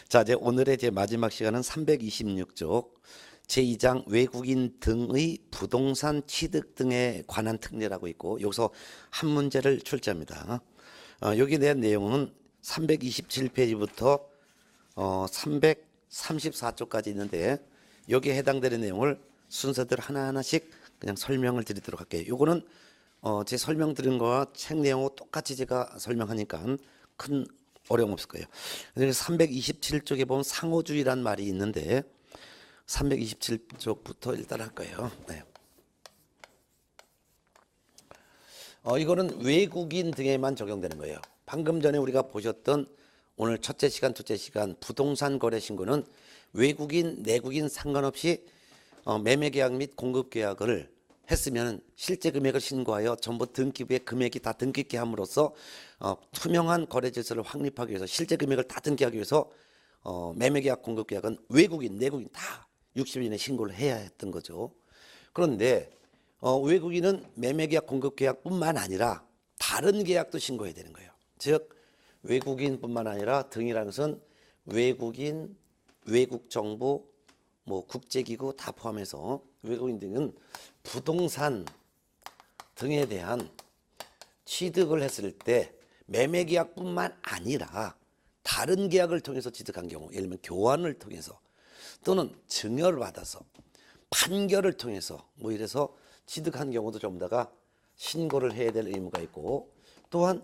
자, 이제 오늘의 제 마지막 시간은 326쪽 제2장 외국인 등의 부동산 취득 등에 관한 특례라고 있고 여기서 한 문제를 출제합니다. 여기 대한 내용은 327페이지부터 334쪽까지 있는데 여기에 해당되는 내용을 순서대로 하나하나씩 그냥 설명을 드리도록 할게요. 요거는 제 설명 드린 거와 책 내용하고 똑같이 제가 설명하니까 큰 어려움 없을 거예요. 327쪽에 보면 상호주의란 말이 있는데 327쪽부터 일단 할 거예요. 네. 이거는 외국인 등에만 적용되는 거예요. 방금 전에 우리가 보셨던 오늘 첫째 시간, 둘째 시간 부동산 거래 신고는 외국인, 내국인 상관없이 매매 계약 및 공급 계약을 했으면 실제 금액을 신고하여 전부 등기부에 금액이 다 등기케 함으로써 투명한 거래 질서를 확립하기 위해서 실제 금액을 다 등기하기 위해서 매매 계약, 공급 계약은 외국인, 내국인 다 60일 이내 신고를 해야 했던 거죠. 그런데 외국인은 매매 계약, 공급 계약뿐만 아니라 다른 계약도 신고해야 되는 거예요. 즉 외국인뿐만 아니라 등이라는 것은 외국인, 외국 정부, 뭐 국제기구 다 포함해서 외국인 등은 부동산 등에 대한 취득을 했을 때 매매 계약뿐만 아니라 다른 계약을 통해서 취득한 경우, 예를 들면 교환을 통해서 또는 증여를 받아서 판결을 통해서 뭐 이래서 취득한 경우도 전부 다가 신고를 해야 될 의무가 있고, 또한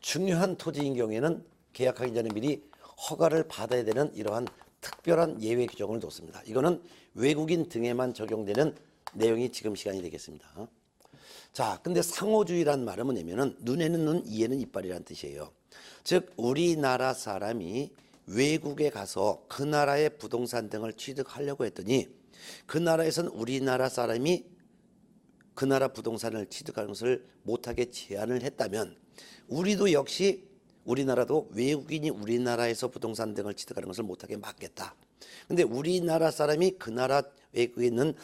중요한 토지인 경우에는 계약하기 전에 미리 허가를 받아야 되는 이러한 특별한 예외 규정을 뒀습니다. 이거는 외국인 등에만 적용되는 내용이 지금 시간이 되겠습니다. 자, 근데 상호주의란 말은 뭐냐면은 눈에는 눈, 이에는 이빨이라는 뜻이에요. 즉 우리나라 사람이 외국에 가서 그 나라의 부동산 등을 취득하려고 했더니 그 나라에서는 우리나라 사람이 그 나라 부동산을 취득하는 것을 못하게 제한을 했다면 우리도 역시 우리나라도 외국인이 우리나라에서 부동산 등을 취득하는 것을 못하게 막겠다. 근데 우리나라 사람이 그 나라 외국에 있는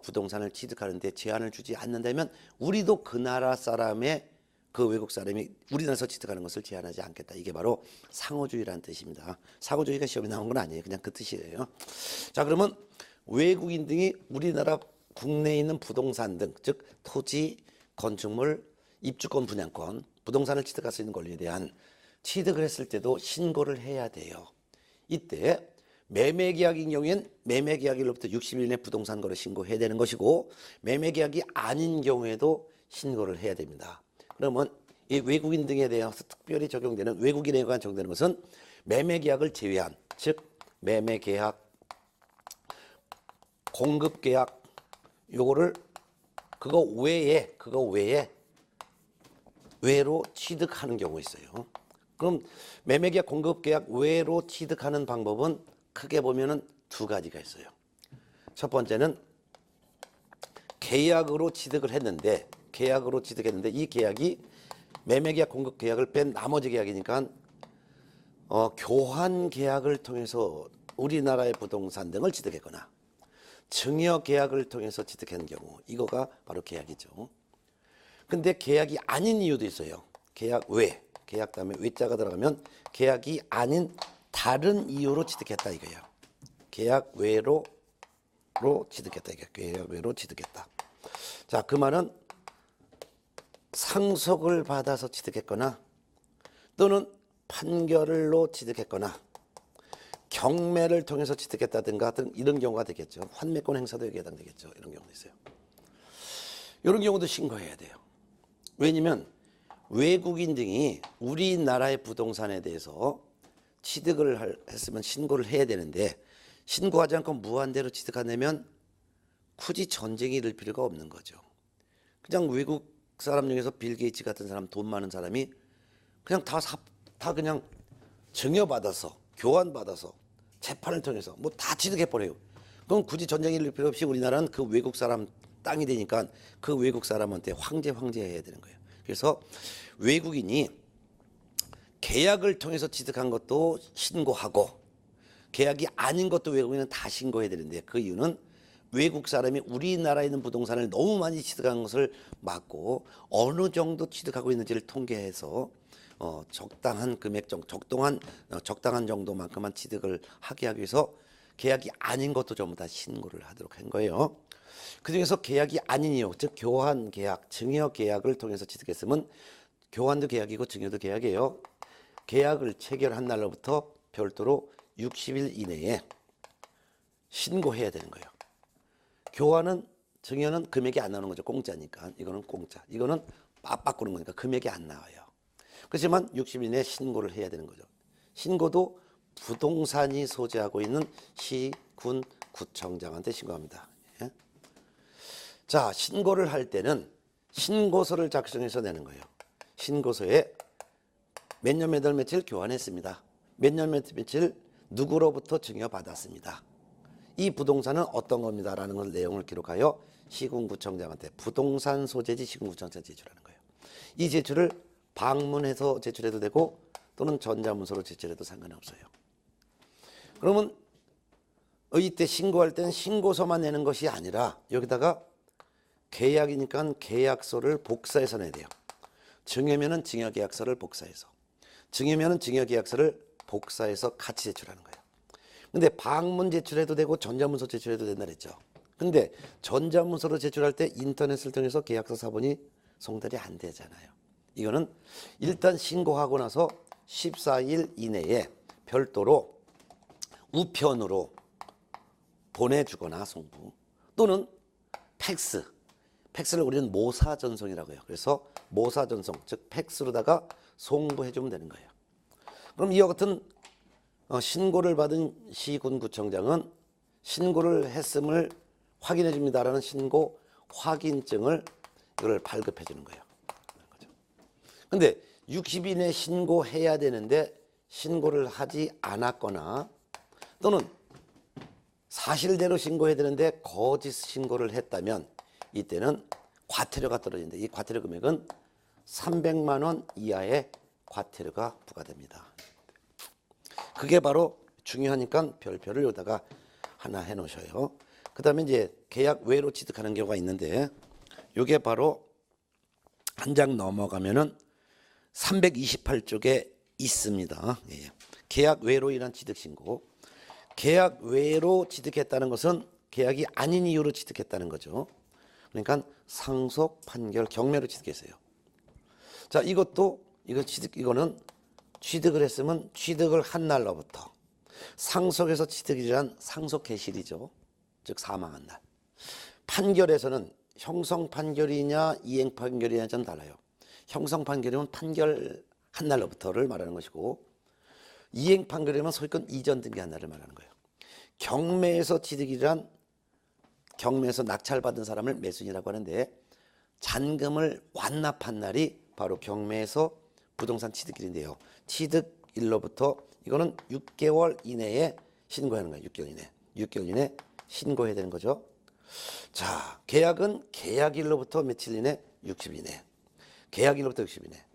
부동산을 취득하는데 제한을 주지 않는다면 우리도 그 나라 사람의 그 외국 사람이 우리나라에서 취득하는 것을 제한하지 않겠다. 이게 바로 상호주의라는 뜻입니다. 상호주의가 시험에 나온 건 아니에요. 그냥 그 뜻이에요. 자, 그러면 외국인 등이 우리나라 국내에 있는 부동산 등, 즉 토지, 건축물, 입주권, 분양권, 부동산을 취득할 수 있는 권리에 대한 취득을 했을 때도 신고를 해야 돼요. 이때 매매계약인 경우엔 매매계약일로부터 60일 내 부동산 거래 신고해야 되는 것이고, 매매계약이 아닌 경우에도 신고를 해야 됩니다. 그러면 이 외국인 등에 대해서 특별히 적용되는, 외국인에 관한 적용되는 것은 매매계약을 제외한, 즉 매매계약, 공급계약, 요거를 그거 외로 취득하는 경우 있어요. 그럼 매매계약, 공급계약 외로 취득하는 방법은 크게 보면은 두 가지가 있어요. 첫 번째는 계약으로 취득했는데 이 계약이 매매계약, 공급계약을 뺀 나머지 계약이니까 교환 계약을 통해서 우리나라의 부동산 등을 취득했거나 증여 계약을 통해서 취득한 경우, 이거가 바로 계약이죠. 근데 계약이 아닌 이유도 있어요. 계약 외, 계약 다음에 외자가 들어가면 계약이 아닌 다른 이유로 취득했다 이거예요. 계약 외로 취득했다 이거예요. 계약 외로 취득했다. 자, 그 말은 상속을 받아서 취득했거나 또는 판결로 취득했거나 경매를 통해서 취득했다든가 등 이런 경우가 되겠죠. 환매권 행사도 여기에 해당되겠죠. 이런 경우도 있어요. 이런 경우도 신고해야 돼요. 왜냐면 외국인 등이 우리나라의 부동산에 대해서 취득을 했으면 신고를 해야 되는데 신고하지 않고 무한대로 취득한다면 굳이 전쟁이 일을 필요가 없는 거죠. 그냥 외국 사람 중에서 빌 게이츠 같은 사람, 돈 많은 사람이 그냥 다 그냥 증여받아서 교환받아서 재판을 통해서 뭐 다 취득해버려요. 그럼 굳이 전쟁이 일을 필요 없이 우리나라는 그 외국 사람 땅이 되니까 그 외국 사람한테 황제해야 되는 거예요. 그래서 외국인이 계약을 통해서 취득한 것도 신고하고 계약이 아닌 것도 외국인은 다 신고해야 되는데, 그 이유는 외국 사람이 우리나라에 있는 부동산을 너무 많이 취득한 것을 막고 어느 정도 취득하고 있는지를 통계해서 적당한 금액 정도, 적당한 정도만큼만 취득을 하기 위해서 계약이 아닌 것도 전부 다 신고를 하도록 한 거예요. 그중에서 계약이 아닌 이유, 즉 교환 계약, 증여 계약을 통해서 취득했으면 교환도 계약이고 증여도 계약이에요. 계약을 체결한 날로부터 별도로 60일 이내에 신고해야 되는 거예요. 교환은 증여는 금액이 안 나오는 거죠. 공짜니까. 이거는 공짜. 이거는 바꾸는 거니까 금액이 안 나와요. 그렇지만 60일 이내에 신고를 해야 되는 거죠. 신고도 부동산이 소재하고 있는 시, 군, 구청장한테 신고합니다. 예? 자, 신고를 할 때는 신고서를 작성해서 내는 거예요. 신고서에 몇 년 몇 월 며칠 교환했습니다. 몇 년 몇 며칠 누구로부터 증여받았습니다. 이 부동산은 어떤 겁니다. 라는 내용을 기록하여 시군구청장한테 부동산 소재지 시군구청장한테 제출하는 거예요. 이 제출을 방문해서 제출해도 되고 또는 전자문서로 제출해도 상관이 없어요. 그러면 이때 신고할 때는 신고서만 내는 것이 아니라 여기다가 계약이니까 계약서를 복사해서 내야 돼요. 증여면은 증여계약서를 복사해서, 증여면은 증여계약서를 복사해서 같이 제출하는 거예요. 근데 방문 제출해도 되고 전자문서 제출해도 된다 그랬죠. 근데 전자문서로 제출할 때 인터넷을 통해서 계약서 사본이 송달이 안 되잖아요. 이거는 일단 신고하고 나서 14일 이내에 별도로 우편으로 보내주거나 송부 또는 팩스를 우리는 모사전송이라고 해요. 그래서 모사전송, 즉 팩스로다가 송부해주면 되는 거예요. 그럼 이와 같은 신고를 받은 시군구청장은 신고를 했음을 확인해 줍니다라는 신고 확인증을 이걸 발급해 주는 거예요. 근데 60일 내에 신고해야 되는데 신고를 하지 않았거나 또는 사실대로 신고해야 되는데 거짓 신고를 했다면 이때는 과태료가 떨어진다. 이 과태료 금액은 300만 원 이하의 과태료가 부과됩니다. 그게 바로 중요하니까 별표를 여기다가 하나 해 놓으셔요. 그 다음에 이제 계약 외로 취득하는 경우가 있는데 이게 바로 한 장 넘어가면은 328쪽에 있습니다. 예. 계약 외로 인한 취득 신고. 계약 외로 취득했다는 것은 계약이 아닌 이유로 취득했다는 거죠. 그러니까 상속, 판결, 경매로 취득했어요. 자, 이거는 취득을 했으면 취득을 한 날로부터 상속에서 취득이란 상속 개시일이죠. 즉 사망한 날. 판결에서는 형성 판결이냐 이행 판결이냐 좀 달라요. 형성 판결이면 판결한 날로부터를 말하는 것이고 이행 판결이면 소유권 이전 등기한 날을 말하는 거예요. 경매에서 취득이란 경매에서 낙찰받은 사람을 매수인이라고 하는데 잔금을 완납한 날이 바로 경매에서 부동산 취득일인데요. 취득일로부터 이거는 6개월 이내에 신고하는 거예요. 6개월 이내 신고해야 되는 거죠. 자, 계약은 계약일로부터 며칠 이내? 60일 이내. 계약일로부터 60일 이내.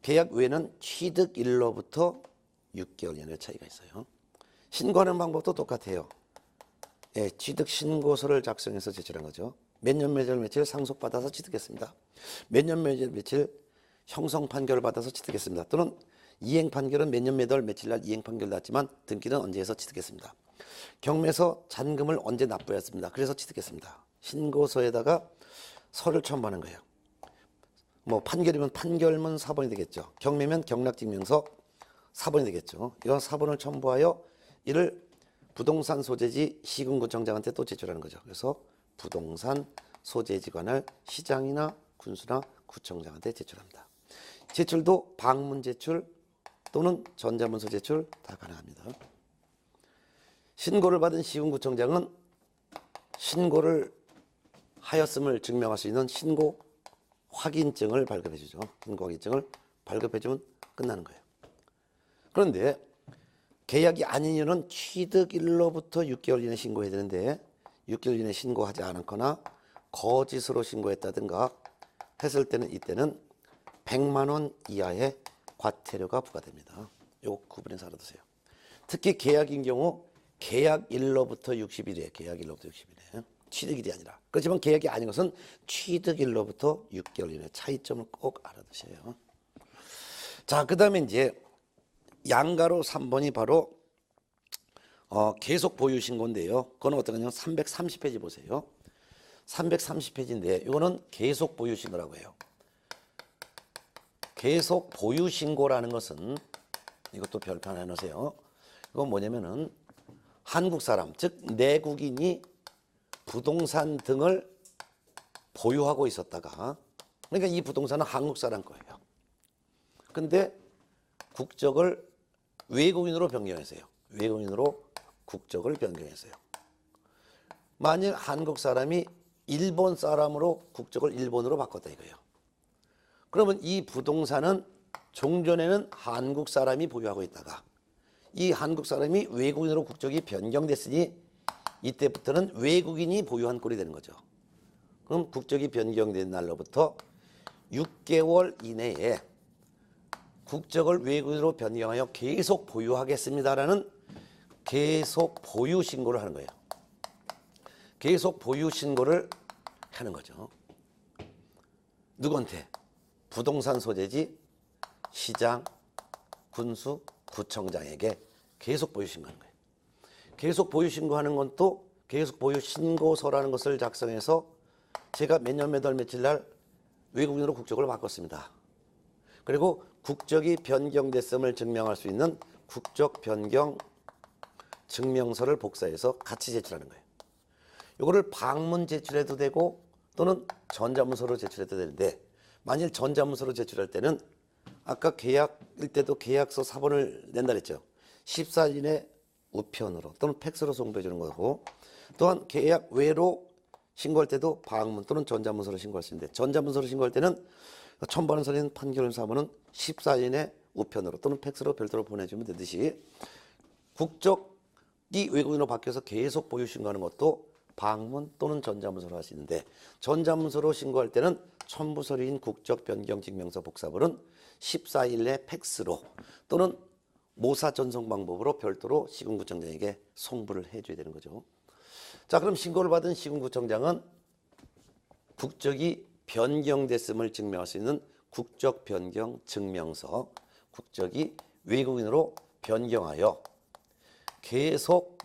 계약 외에는 취득일로부터 6개월 이내 차이가 있어요. 신고하는 방법도 똑같아요. 예, 취득 신고서를 작성해서 제출한 거죠. 몇 년 몇 월 며칠 상속받아서 취득했습니다. 몇 년 몇 월 며칠 형성 판결을 받아서 취득했습니다. 또는 이행 판결은 몇 년 몇 월 며칠 날 이행 판결 났지만 등기는 언제 해서 취득했습니다. 경매에서 잔금을 언제 납부했습니다. 그래서 취득했습니다. 신고서에다가 서를 첨부하는 거예요. 뭐 판결이면 판결문 사본이 되겠죠. 경매면 경락증명서 사본이 되겠죠. 이 사본을 첨부하여 이를 부동산 소재지 시군구청장한테 또 제출하는 거죠. 그래서 부동산 소재지 관할 시장이나 군수나 구청장한테 제출합니다. 제출도 방문 제출 또는 전자문서 제출 다 가능합니다. 신고를 받은 시군구청장은 신고를 하였음을 증명할 수 있는 신고 확인증을 발급해 주죠. 신고 확인증을 발급해 주면 끝나는 거예요. 그런데 계약이 아닌 이유는 취득일로부터 6개월 이내 신고해야 되는데 6개월 이내 신고하지 않았거나 거짓으로 신고했다든가 했을 때는 이때는 100만 원 이하의 과태료가 부과됩니다. 요거 구분해서 알아두세요. 특히 계약인 경우 계약일로부터 60일이에요. 계약일로부터 60일에 취득일이 아니라. 그렇지만 계약이 아닌 것은 취득일로부터 6개월 이내 차이점을 꼭 알아두세요. 자, 그다음에 이제 양가로 3번이 바로 계속 보유 신고인데요. 그건 어떤 거냐면 330페이지 보세요. 330페이지인데 이거는 계속 보유 신고라고 해요. 계속 보유 신고라는 것은 이것도 별표 하나 해놓으세요. 이건 뭐냐면은 한국 사람, 즉 내국인이 부동산 등을 보유하고 있었다가, 그러니까 이 부동산은 한국 사람 거예요. 근데 국적을 외국인으로 변경했어요. 외국인으로 국적을 변경했어요. 만약 한국 사람이 일본 사람으로 국적을 일본으로 바꿨다 이거예요. 그러면 이 부동산은 종전에는 한국 사람이 보유하고 있다가 이 한국 사람이 외국인으로 국적이 변경됐으니 이때부터는 외국인이 보유한 꼴이 되는 거죠. 그럼 국적이 변경된 날로부터 6개월 이내에 국적을 외국인으로 변경하여 계속 보유하겠습니다라는 계속 보유 신고를 하는 거예요. 계속 보유 신고를 하는 거죠. 누구한테? 부동산 소재지, 시장, 군수, 구청장에게 계속 보유 신고하는 거예요. 계속 보유 신고하는 건 또 계속 보유 신고서라는 것을 작성해서 제가 몇 년 몇 월 며칠 날 외국인으로 국적을 바꿨습니다. 그리고 국적이 변경됐음을 증명할 수 있는 국적 변경 증명서를 복사해서 같이 제출하는 거예요. 이거를 방문 제출해도 되고 또는 전자문서로 제출해도 되는데, 만일 전자문서로 제출할 때는 아까 계약일 때도 계약서 사본을 낸다 그랬죠. 14일 이내 우편으로 또는 팩스로 송부해 주는 거고, 또한 계약 외로 신고할 때도 방문 또는 전자문서로 신고할 수 있는데, 전자문서로 신고할 때는 첨부하는 서류는 판결 사본은 14일 이내 우편으로 또는 팩스로 별도로 보내주면 되듯이, 국적이 외국인으로 바뀌어서 계속 보유 신고하는 것도 방문 또는 전자문서로 할 수 있는데, 전자문서로 신고할 때는 첨부 서류인 국적 변경 증명서 복사본은 14일 내 팩스로 또는 모사 전송 방법으로 별도로 시군구청장에게 송부를 해줘야 되는 거죠. 자, 그럼 신고를 받은 시군구청장은 국적이 변경됐음을 증명할 수 있는 국적 변경 증명서, 국적이 외국인으로 변경하여 계속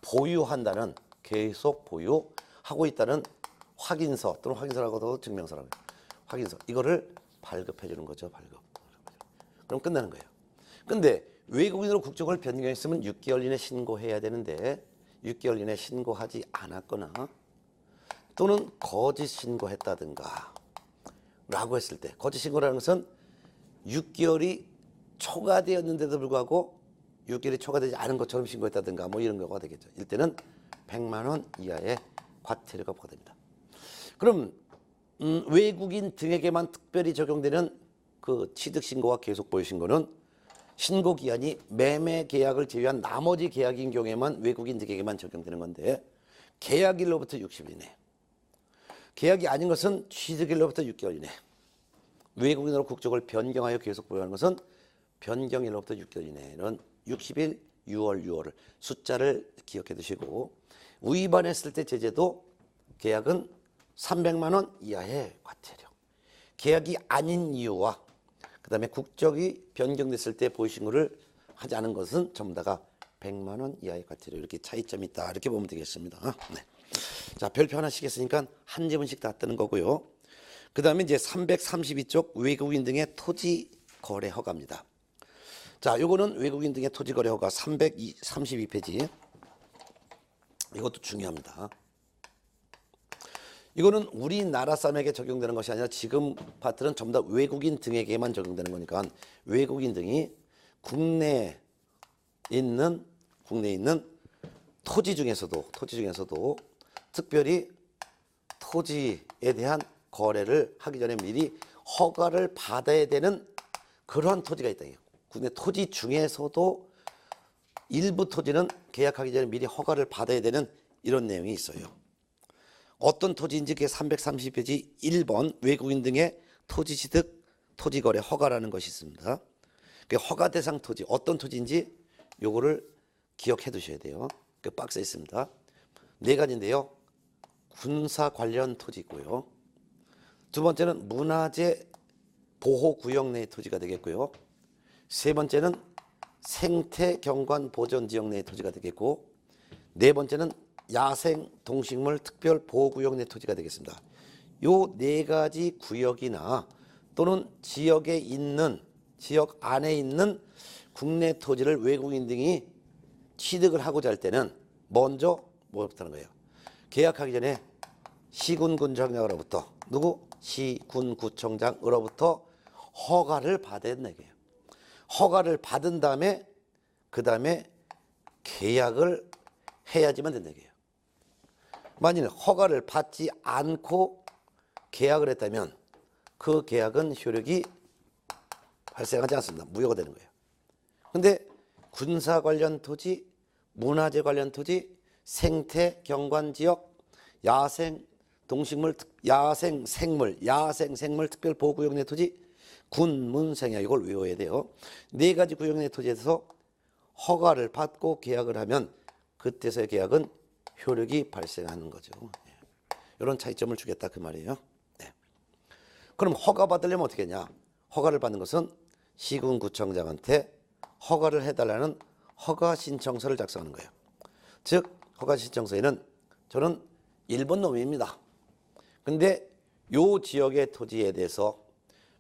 보유한다는, 계속 보유하고 있다는 확인서 또는 확인서라고도 증명서라고 해요. 확인서, 이거를 발급해 주는 거죠. 발급. 그럼 끝나는 거예요. 근데 외국인으로 국적을 변경했으면 6개월 이내 신고해야 되는데 6개월 이내 신고하지 않았거나 또는 거짓 신고했다든가 라고 했을 때, 거짓 신고라는 것은 6개월이 초과되었는데도 불구하고 6개월이 초과되지 않은 것처럼 신고했다든가 뭐 이런 경우가 되겠죠. 이때는 100만 원 이하의 과태료가 부과됩니다. 그럼 외국인 등에게만 특별히 적용되는 그 취득신고와 계속 보유 신고는 신고 기한이 매매 계약을 제외한 나머지 계약인 경우에만 외국인 등에게만 적용되는 건데, 계약일로부터 60일 이내, 계약이 아닌 것은 취득일로부터 6개월 이내, 외국인으로 국적을 변경하여 계속 보유하는 것은 변경일로부터 6개월 이내는 60일, 6월을 숫자를 기억해 두시고, 위반했을 때 제재도 계약은 300만 원 이하의 과태료, 계약이 아닌 이유와 그 다음에 국적이 변경됐을 때 보유신고를 하지 않은 것은 전부 다가 100만 원 이하의 과태료, 이렇게 차이점이 있다, 이렇게 보면 되겠습니다. 네. 자, 별표 하나씩 했으니까 한 지문씩 다 뜨는 거고요. 그 다음에 이제 332쪽 외국인 등의 토지 거래 허가입니다. 자, 요거는 외국인 등의 토지 거래 허가 332페이지. 이것도 중요합니다. 이거는 우리나라 사람에게 적용되는 것이 아니라 지금 파트는 전부 다 외국인 등에게만 적용되는 거니까, 외국인 등이 국내에 있는 토지 중에서도 특별히 토지에 대한 거래를 하기 전에 미리 허가를 받아야 되는 그러한 토지가 있다. 국내 토지 중에서도 일부 토지는 계약하기 전에 미리 허가를 받아야 되는 이런 내용이 있어요. 어떤 토지인지 그게 330페이지 1번 외국인 등의 토지 취득 토지 거래 허가라는 것이 있습니다. 그 허가 대상 토지 어떤 토지인지 요거를 기억해 두셔야 돼요. 그 박스에 있습니다. 네 가지인데요. 군사 관련 토지 있고요. 두 번째는 문화재 보호구역 내의 토지가 되겠고요. 세 번째는 생태경관 보전지역 내의 토지가 되겠고, 네 번째는 야생 동식물 특별보호구역 내 토지가 되겠습니다. 요 네 가지 구역이나 또는 지역에 있는, 지역 안에 있는 국내 토지를 외국인 등이 취득을 하고자 할 때는 먼저 뭐부터 하는 거예요? 계약하기 전에 시군구청장으로부터, 누구? 시군구청장으로부터 허가를 받아야 된다 이거예요. 허가를 받은 다음에 그 다음에 계약을 해야지만 된다 이거예요. 만일 허가를 받지 않고 계약을 했다면 그 계약은 효력이 발생하지 않습니다. 무효가 되는 거예요. 근데 군사 관련 토지, 문화재 관련 토지, 생태 경관 지역, 야생 동식물, 야생 생물 특별 보호구역 내 토지, 군, 문, 생야, 이걸 외워야 돼요. 네 가지 구역 내 토지에서 허가를 받고 계약을 하면 그때서의 계약은 효력이 발생하는 거죠. 이런 차이점을 주겠다 그 말이에요. 네. 그럼 허가 받으려면 어떻게 했냐? 허가를 받는 것은 시군구청장한테 허가를 해달라는 허가 신청서를 작성하는 거예요. 즉 허가 신청서에는 저는 일본 놈입니다. 근데 요 지역의 토지에 대해서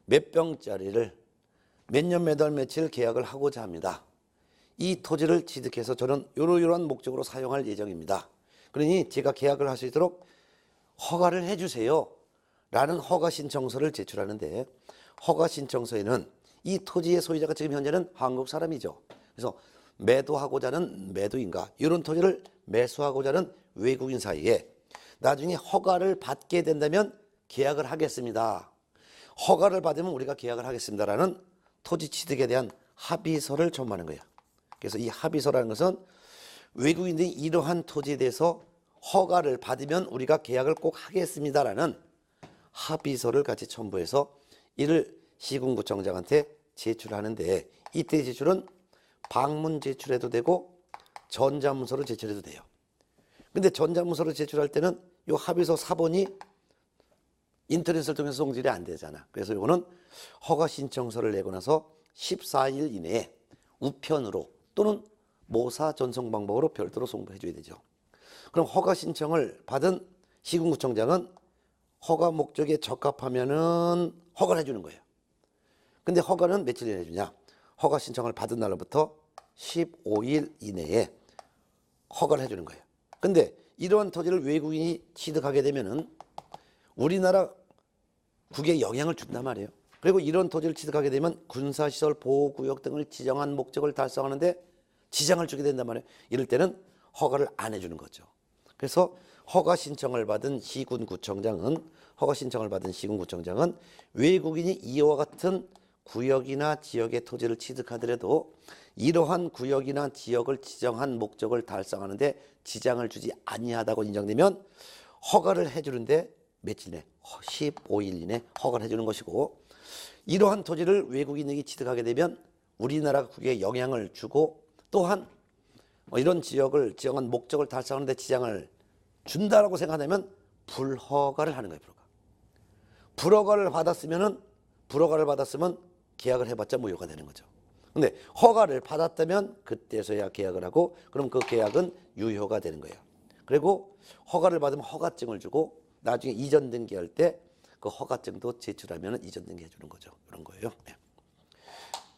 몇 평짜리를 몇 년 몇 월 며칠 계약을 하고자 합니다. 이 토지를 취득해서 저는 이러이러한 목적으로 사용할 예정입니다. 그러니 제가 계약을 할 수 있도록 허가를 해주세요 라는 허가 신청서를 제출하는데, 허가 신청서에는 이 토지의 소유자가 지금 현재는 한국 사람이죠. 그래서 매도하고자 하는 매도인가, 이런 토지를 매수하고자 하는 외국인 사이에 나중에 허가를 받게 된다면 계약을 하겠습니다, 허가를 받으면 우리가 계약을 하겠습니다라는 토지 취득에 대한 합의서를 첨부하는 거예요. 그래서 이 합의서라는 것은 외국인들이 이러한 토지에 대해서 허가를 받으면 우리가 계약을 꼭 하겠습니다라는 합의서를 같이 첨부해서 이를 시군구청장한테 제출하는데, 이때 제출은 방문 제출해도 되고 전자문서로 제출해도 돼요. 근데 전자문서로 제출할 때는 이 합의서 사본이 인터넷을 통해서 송질이 안 되잖아. 그래서 이거는 허가 신청서를 내고 나서 14일 이내에 우편으로 또는 모사 전송 방법으로 별도로 송부해 줘야 되죠. 그럼 허가 신청을 받은 시군구청장은 허가 목적에 적합하면은 허가를 해주는 거예요. 근데 허가는 며칠 이내에 해주냐? 허가 신청을 받은 날로부터 15일 이내에 허가를 해주는 거예요. 근데 이러한 토지를 외국인이 취득하게 되면은 우리나라 국에 영향을 준단 말이에요. 그리고 이런 토지를 취득하게 되면 군사시설 보호구역 등을 지정한 목적을 달성하는데 지장을 주게 된단 말이에요. 이럴 때는 허가를 안 해주는 거죠. 그래서 허가 신청을 받은 시군구청장은 외국인이 이와 같은 구역이나 지역의 토지를 취득하더라도 이러한 구역이나 지역을 지정한 목적을 달성하는데 지장을 주지 아니하다고 인정되면 허가를 해주는데 며칠 내 15일 이내 허가를 해주는 것이고, 이러한 토지를 외국인이 취득하게 되면 우리나라 국에 영향을 주고 또한 이런 지역을 지정한 목적을 달성하는데 지장을 준다라고 생각하면 불허가를 하는 거예요. 불허가를 받았으면 계약을 해봤자 무효가 되는 거죠. 근데 허가를 받았다면 그때서야 계약을 하고, 그럼 그 계약은 유효가 되는 거예요. 그리고 허가를 받으면 허가증을 주고 나중에 이전 등기할 때 그 허가증도 제출하면 이전 등기해 주는 거죠. 그런 거예요. 네.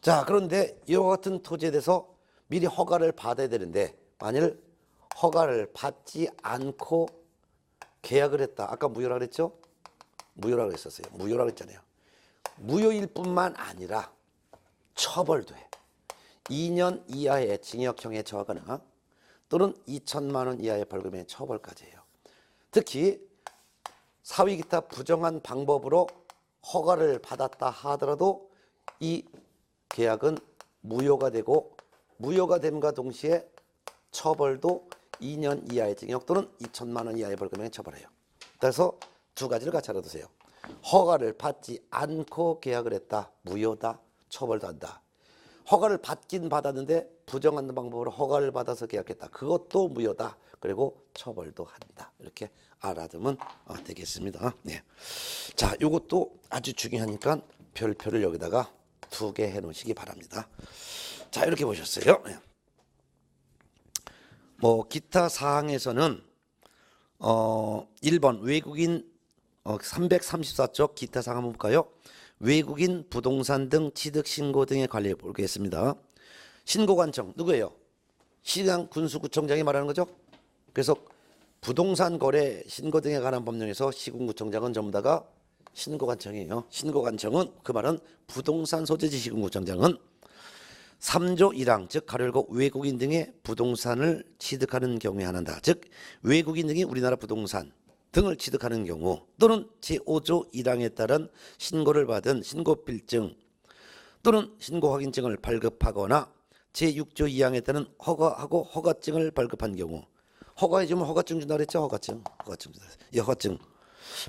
자, 그런데 이와 같은 토지에 대해서 미리 허가를 받아야 되는데 만일 허가를 받지 않고 계약을 했다. 아까 무효라 그랬죠? 무효라고 했었어요. 무효라고 했잖아요. 무효일 뿐만 아니라 처벌도 해. 2년 이하의 징역형에 처하거나 또는 2천만 원 이하의 벌금에 처벌까지 해요. 특히 사위 기타 부정한 방법으로 허가를 받았다 하더라도 이 계약은 무효가 되고, 무효가 됨과 동시에 처벌도 2년 이하의 징역 또는 2천만 원 이하의 벌금에 처벌해요. 그래서 두 가지를 같이 알아두세요. 허가를 받지 않고 계약을 했다. 무효다. 처벌도 한다. 허가를 받긴 받았는데 부정한 방법으로 허가를 받아서 계약했다. 그것도 무효다. 그리고 처벌도 한다. 이렇게 알아두면 되겠습니다. 네. 자, 이것도 아주 중요하니까 별표를 여기다가 2개 해 놓으시기 바랍니다. 자, 이렇게 보셨어요. 뭐 기타 사항에서는 1번 외국인 334쪽 기타 사항 한번 볼까요? 외국인 부동산 등 취득 신고 등에 관리해 보겠습니다. 신고관청 누구예요? 시장 군수구청장이 말하는 거죠. 그래서 부동산 거래 신고 등에 관한 법령에서 시군구청장은 전부 다가 신고관청이에요. 신고관청은 그 말은 부동산 소재지 시군구청장은 3조 1항 즉 가로 열고 외국인 등의 부동산을 취득하는 경우에 한한다. 즉 외국인 등이 우리나라 부동산 등을 취득하는 경우 또는 제5조 1항에 따른 신고를 받은 신고필증 또는 신고확인증을 발급하거나 제6조 2항에 따른 허가하고 허가증을 발급한 경우 허가해주면 허가증 준다 그랬죠. 허가증 허가증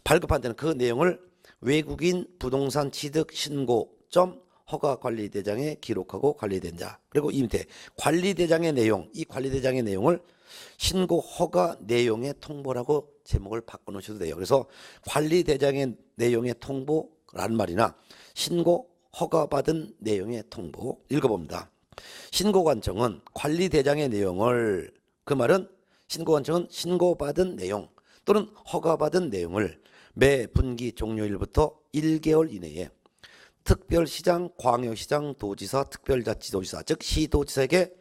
발급한 데는 그 내용을 외국인 부동산 취득 신고점 허가관리대장에 기록하고 관리된다. 그리고 이 밑에 관리대장의 내용, 이 관리대장의 내용을 신고 허가 내용의 통보라고 제목을 바꿔놓으셔도 돼요. 그래서 관리대장의 내용의 통보란 말이나 신고 허가받은 내용의 통보 읽어봅니다. 신고관청은 관리대장의 내용을 그 말은 신고관청은 신고받은 내용 또는 허가받은 내용을 매 분기 종료일부터 1개월 이내에 특별시장, 광역시장, 도지사, 특별자치도지사 즉 시도지사에게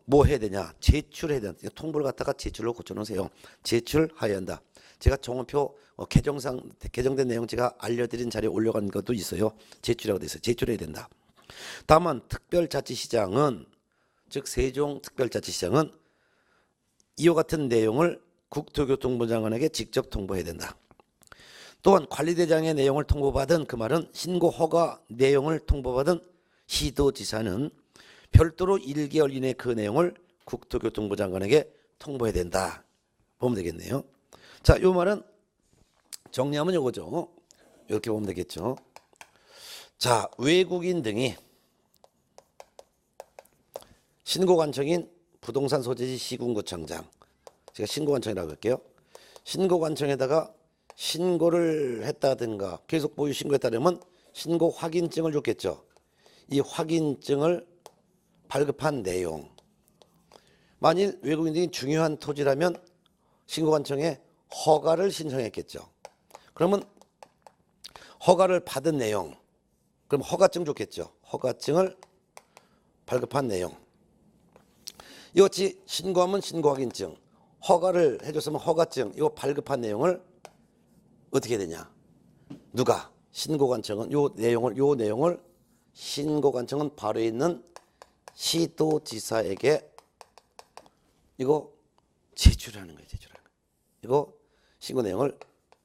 뭐 해야 되냐 제출해야 된다. 통보를 갖다가 제출로 고쳐놓으세요. 제출해야 한다. 제가 종업표 개정상 개정된 내용 제가 알려드린 자료에 올려간 것도 있어요. 제출이라고 돼 있어요. 제출해야 된다. 다만 특별자치시장은 즉 세종특별자치시장은 이와 같은 내용을 국토교통부 장관에게 직접 통보해야 된다. 또한 관리대장의 내용을 통보받은 그 말은 신고 허가 내용을 통보받은 시도지사는 별도로 1개월 이내 그 내용을 국토교통부 장관에게 통보해야 된다. 보면 되겠네요. 자, 요 말은 정리하면 요거죠. 이렇게 보면 되겠죠. 자, 외국인 등이 신고관청인 부동산 소재지 시군구청장 제가 신고관청이라고 할게요. 신고관청에다가 신고를 했다든가 계속 보유 신고했다면 신고 확인증을 줬겠죠. 이 확인증을 발급한 내용 만일 외국인들이 중요한 토지라면 신고관청에 허가를 신청했겠죠. 그러면 허가를 받은 내용 그럼 허가증 줬겠죠. 허가증을 발급한 내용 이것이 신고하면 신고확인증 허가를 해줬으면 허가증 이거 발급한 내용을 어떻게 되냐? 누가 신고관청은 요 내용을 신고관청은 바로 있는 시도지사에게 이거 제출하는 거예요. 제출하는 거예요. 이거 신고 내용을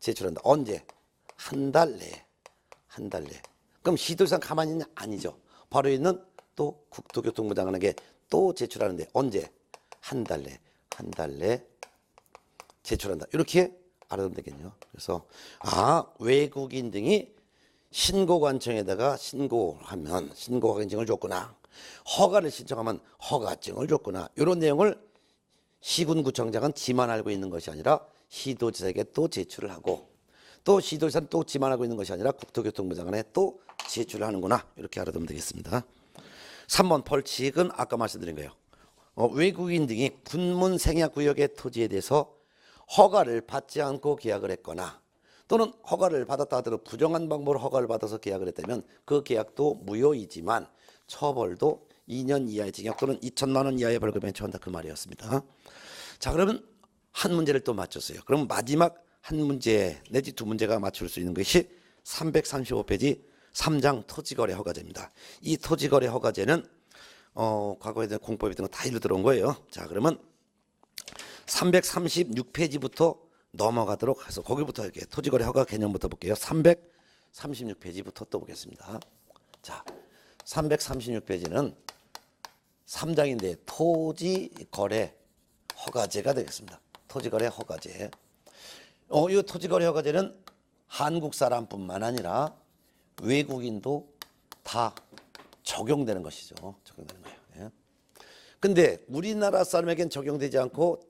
제출한다. 언제? 한 달 내에. 한 달 내에. 그럼 시도지사 가만히 있냐? 아니죠. 바로 있는 또 국토교통부 장관에게 또 제출하는데 언제? 한 달 내에. 한 달 내에 제출한다. 이렇게 알아두면 되겠네요. 그래서 외국인 등이 신고관청에다가 신고하면 신고확인증을 줬구나. 허가를 신청하면 허가증을 줬구나. 이런 내용을 시군구청장은 지만 알고 있는 것이 아니라 시도지사에게 또 제출을 하고 또 시도지사는 또 지만 알고 있는 것이 아니라 국토교통부 장관에 또 제출을 하는구나. 이렇게 알아두면 되겠습니다. 3번 벌칙은 아까 말씀드린 거예요. 외국인 등이 군문 생약구역의 토지에 대해서 허가를 받지 않고 계약을 했거나 또는 허가를 받았다 하더라도 부정한 방법으로 허가를 받아서 계약을 했다면 그 계약도 무효이지만 처벌도 2년 이하의 징역 또는 2천만 원 이하의 벌금에 처한다 그 말이었습니다. 자, 그러면 한 문제를 또 맞췄어요. 그럼 마지막 한 문제 내지 두 문제가 맞출 수 있는 것이 335페이지 3장 토지거래 허가제입니다. 이 토지거래 허가제는 과거에 대한 공법이 다 일로 들어온 거예요. 자, 그러면 336페이지부터 넘어가도록 해서 거기부터 이렇게 토지거래 허가 개념부터 볼게요. 336페이지부터 또 보겠습니다. 자, 336페이지는 3장인데 토지거래 허가제가 되겠습니다. 토지거래 허가제. 이 토지거래 허가제는 한국 사람뿐만 아니라 외국인도 다 적용되는 것이죠. 적용되는 거예요. 예. 근데 우리나라 사람에겐 적용되지 않고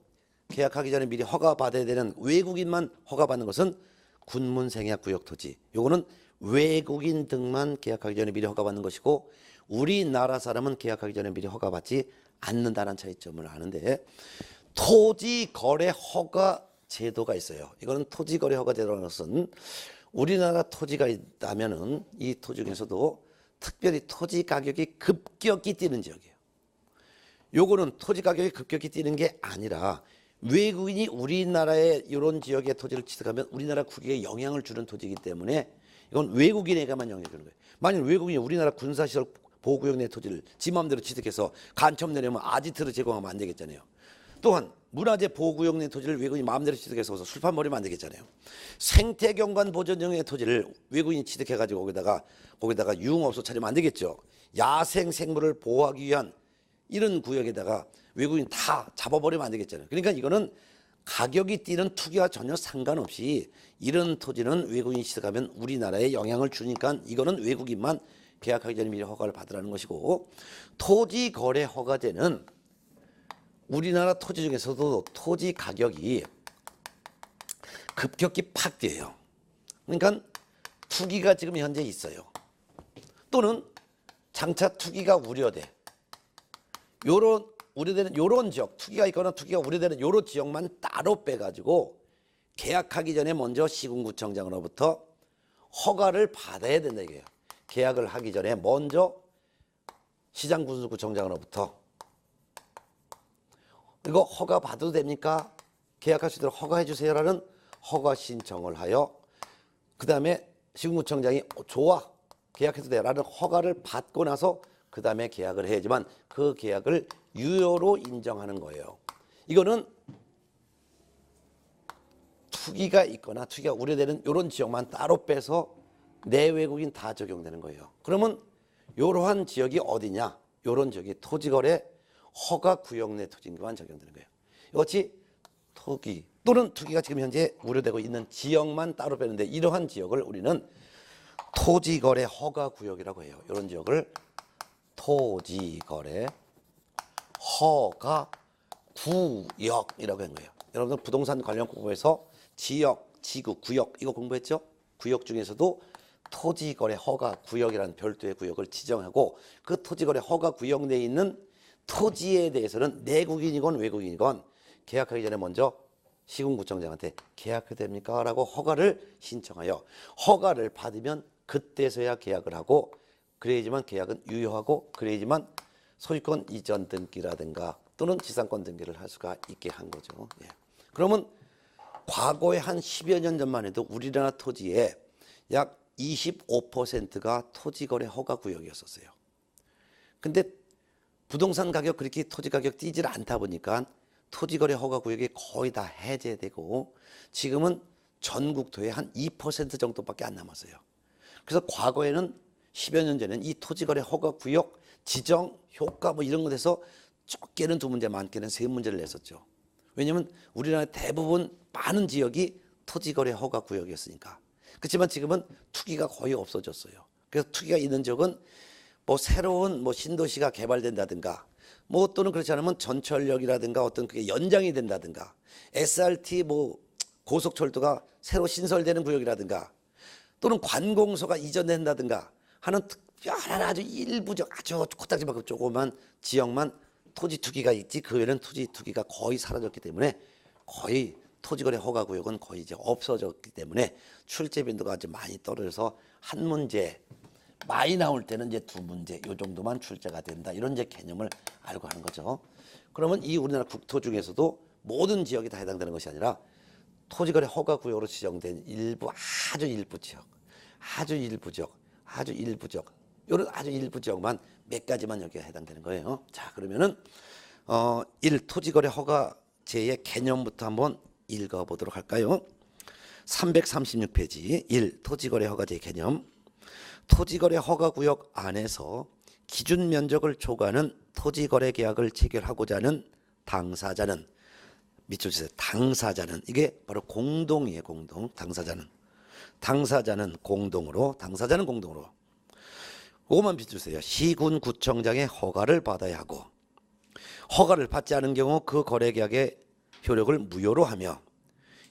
계약하기 전에 미리 허가 받아야 되는 외국인만 허가 받는 것은 군문생약 구역 토지. 요거는 외국인 등만 계약하기 전에 미리 허가받는 것이고 우리나라 사람은 계약하기 전에 미리 허가받지 않는다는 차이점을 아는데 토지 거래 허가 제도가 있어요. 이거는 토지 거래 허가 제도라는 것은 우리나라 토지가 있다면은 이 토지 중에서도 특별히 토지 가격이 급격히 뛰는 지역이에요. 요거는 토지 가격이 급격히 뛰는 게 아니라 외국인이 우리나라의 이런 지역의 토지를 취득하면 우리나라 국익에 영향을 주는 토지이기 때문에 이건 외국인에게만 영향을 주는 거예요. 만약 외국인이 우리나라 군사시설 보호구역 내 토지를 지 마음대로 취득해서 간첩 내려면 아지트를 제공하면 안 되겠잖아요. 또한 문화재 보호구역 내 토지를 외국인이 마음대로 취득해서 술판 버리면 안 되겠잖아요. 생태경관 보전용의 토지를 외국인이 취득해가지고 거기다가 유흥업소 차리면 안 되겠죠. 야생 생물을 보호하기 위한 이런 구역에다가 외국인 다 잡아버리면 안 되겠잖아요. 그러니까 이거는 가격이 뛰는 투기와 전혀 상관없이 이런 토지는 외국인이 취득하면 우리나라에 영향을 주니까 이거는 외국인만 계약하기 전에 미리 허가를 받으라는 것이고 토지 거래 허가제는 우리나라 토지 중에서도 토지 가격이 급격히 팍 뛰어요. 그러니까 투기가 지금 현재 있어요. 또는 장차 투기가 우려돼. 요런 우려되는 요런 지역, 투기가 있거나 투기가 우려되는 요런 지역만 따로 빼가지고 계약하기 전에 먼저 시군구청장으로부터 허가를 받아야 된다 이게요. 계약을 하기 전에 먼저 시장군수구청장으로부터 이거 허가 받아도 됩니까? 계약할 수 있도록 허가해 주세요라는 허가 신청을 하여 그 다음에 시군구청장이 좋아 계약해도 돼라는 허가를 받고 나서 그 다음에 계약을 해야지만 그 계약을 유효로 인정하는 거예요. 이거는 투기가 있거나 투기가 우려되는 이런 지역만 따로 빼서 내외국인 다 적용되는 거예요. 그러면 이러한 지역이 어디냐? 이런 지역이 토지거래 허가 구역 내 토지인가만 적용되는 거예요. 이것이 토기 또는 투기가 지금 현재 우려되고 있는 지역만 따로 빼는데 이러한 지역을 우리는 토지거래 허가 구역이라고 해요. 이런 지역을 토지거래 허가 구역이라고 한 거예요. 여러분들 부동산 관련 공부에서 지역, 지구, 구역 이거 공부했죠? 구역 중에서도 토지거래 허가 구역이라는 별도의 구역을 지정하고 그 토지거래 허가 구역 내에 있는 토지에 대해서는 내국인이건 외국인이건 계약하기 전에 먼저 시군구청장한테 계약해도 됩니까? 라고 허가를 신청하여 허가를 받으면 그때서야 계약을 하고 그래야지만 계약은 유효하고 그래야지만 소유권 이전 등기라든가 또는 지상권 등기를 할 수가 있게 한 거죠. 예. 그러면 과거에 한 10여 년 전만 해도 우리나라 토지에 약 25%가 토지거래 허가 구역이었었어요. 근데 부동산 가격 그렇게 토지 가격 뛰질 않다 보니까 토지거래 허가 구역이 거의 다 해제되고 지금은 전국토의 한 2% 정도밖에 안 남았어요. 그래서 과거에는 10여 년 전에는 이 토지거래 허가 구역 지정 효과 뭐 이런 것에서 적게는 2문제 많게는 3문제를 냈었죠. 왜냐하면 우리나라 대부분 많은 지역이 토지거래 허가 구역이었으니까. 그렇지만 지금은 투기가 거의 없어졌어요. 그래서 투기가 있는 지역은 뭐 새로운 뭐 신도시가 개발된다든가 뭐 또는 그렇지 않으면 전철역이라든가 어떤 그게 연장이 된다든가 SRT 뭐 고속철도가 새로 신설되는 구역이라든가 또는 관공서가 이전된다든가 하는 특별한 아주 일부적 아주 코딱지만큼 조그만 지역만 토지 투기가 있지 그 외에는 토지 투기가 거의 사라졌기 때문에 거의 토지거래 허가구역은 거의 이제 없어졌기 때문에 출제 빈도가 아주 많이 떨어져서 한 문제 많이 나올 때는 이제 2문제 요 정도만 출제가 된다 이런 이제 개념을 알고 하는 거죠. 그러면 이 우리나라 국토 중에서도 모든 지역이 다 해당되는 것이 아니라 토지거래 허가구역으로 지정된 일부 아주 일부 지역, 아주 일부 지역 이런 아주 일부 지역만 몇 가지만 여기가 해당되는 거예요. 자 그러면은 1. 토지거래 허가제의 개념부터 한번 읽어보도록 할까요? 336페이지 1. 토지거래 허가제의 개념. 토지거래 허가구역 안에서 기준 면적을 초과하는 토지거래 계약을 체결하고자 하는 당사자는 밑줄 주세요. 당사자는 이게 바로 공동이에요. 공동. 당사자는 공동으로 그것만 비춰주세요. 시군구청장의 허가를 받아야 하고 허가를 받지 않은 경우 그 거래계약의 효력을 무효로 하며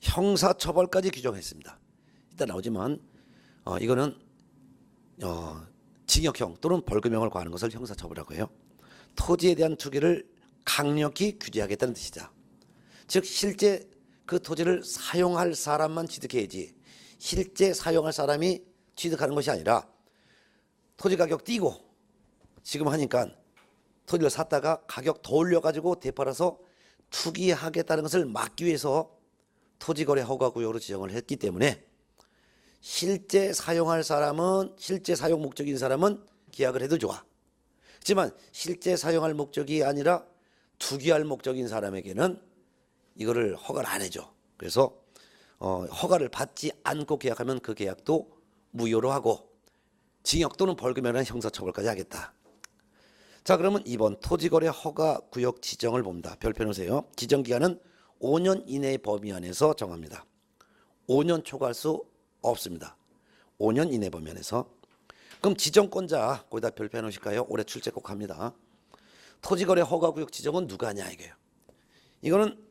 형사처벌까지 규정했습니다. 일단 나오지만 이거는 징역형 또는 벌금형을 과하는 것을 형사처벌이라고 해요. 토지에 대한 투기를 강력히 규제하겠다는 뜻이다. 즉 실제 그 토지를 사용할 사람만 취득해야지 실제 사용할 사람이 취득하는 것이 아니라 토지 가격 띄고 지금 하니까 토지를 샀다가 가격 더 올려가지고 되팔아서 투기하겠다는 것을 막기 위해서 토지거래 허가구역으로 지정을 했기 때문에 실제 사용할 사람은 실제 사용 목적인 사람은 계약을 해도 좋아. 하지만 실제 사용할 목적이 아니라 투기할 목적인 사람에게는 이거를 허가를 안 해줘. 그래서 허가를 받지 않고 계약하면 그 계약도 무효로 하고 징역 또는 벌금이라는 형사처벌까지 하겠다. 자, 그러면 2번 토지거래 허가구역 지정을 봅니다. 별표 놓으세요. 지정기간은 5년 이내의 범위 안에서 정합니다. 5년 초과할 수 없습니다. 5년 이내 범위 안에서. 그럼 지정권자 거기다 별표 놓으실까요? 올해 출제 꼭 합니다. 토지거래 허가구역 지정은 누가 하냐 이거예요. 이거는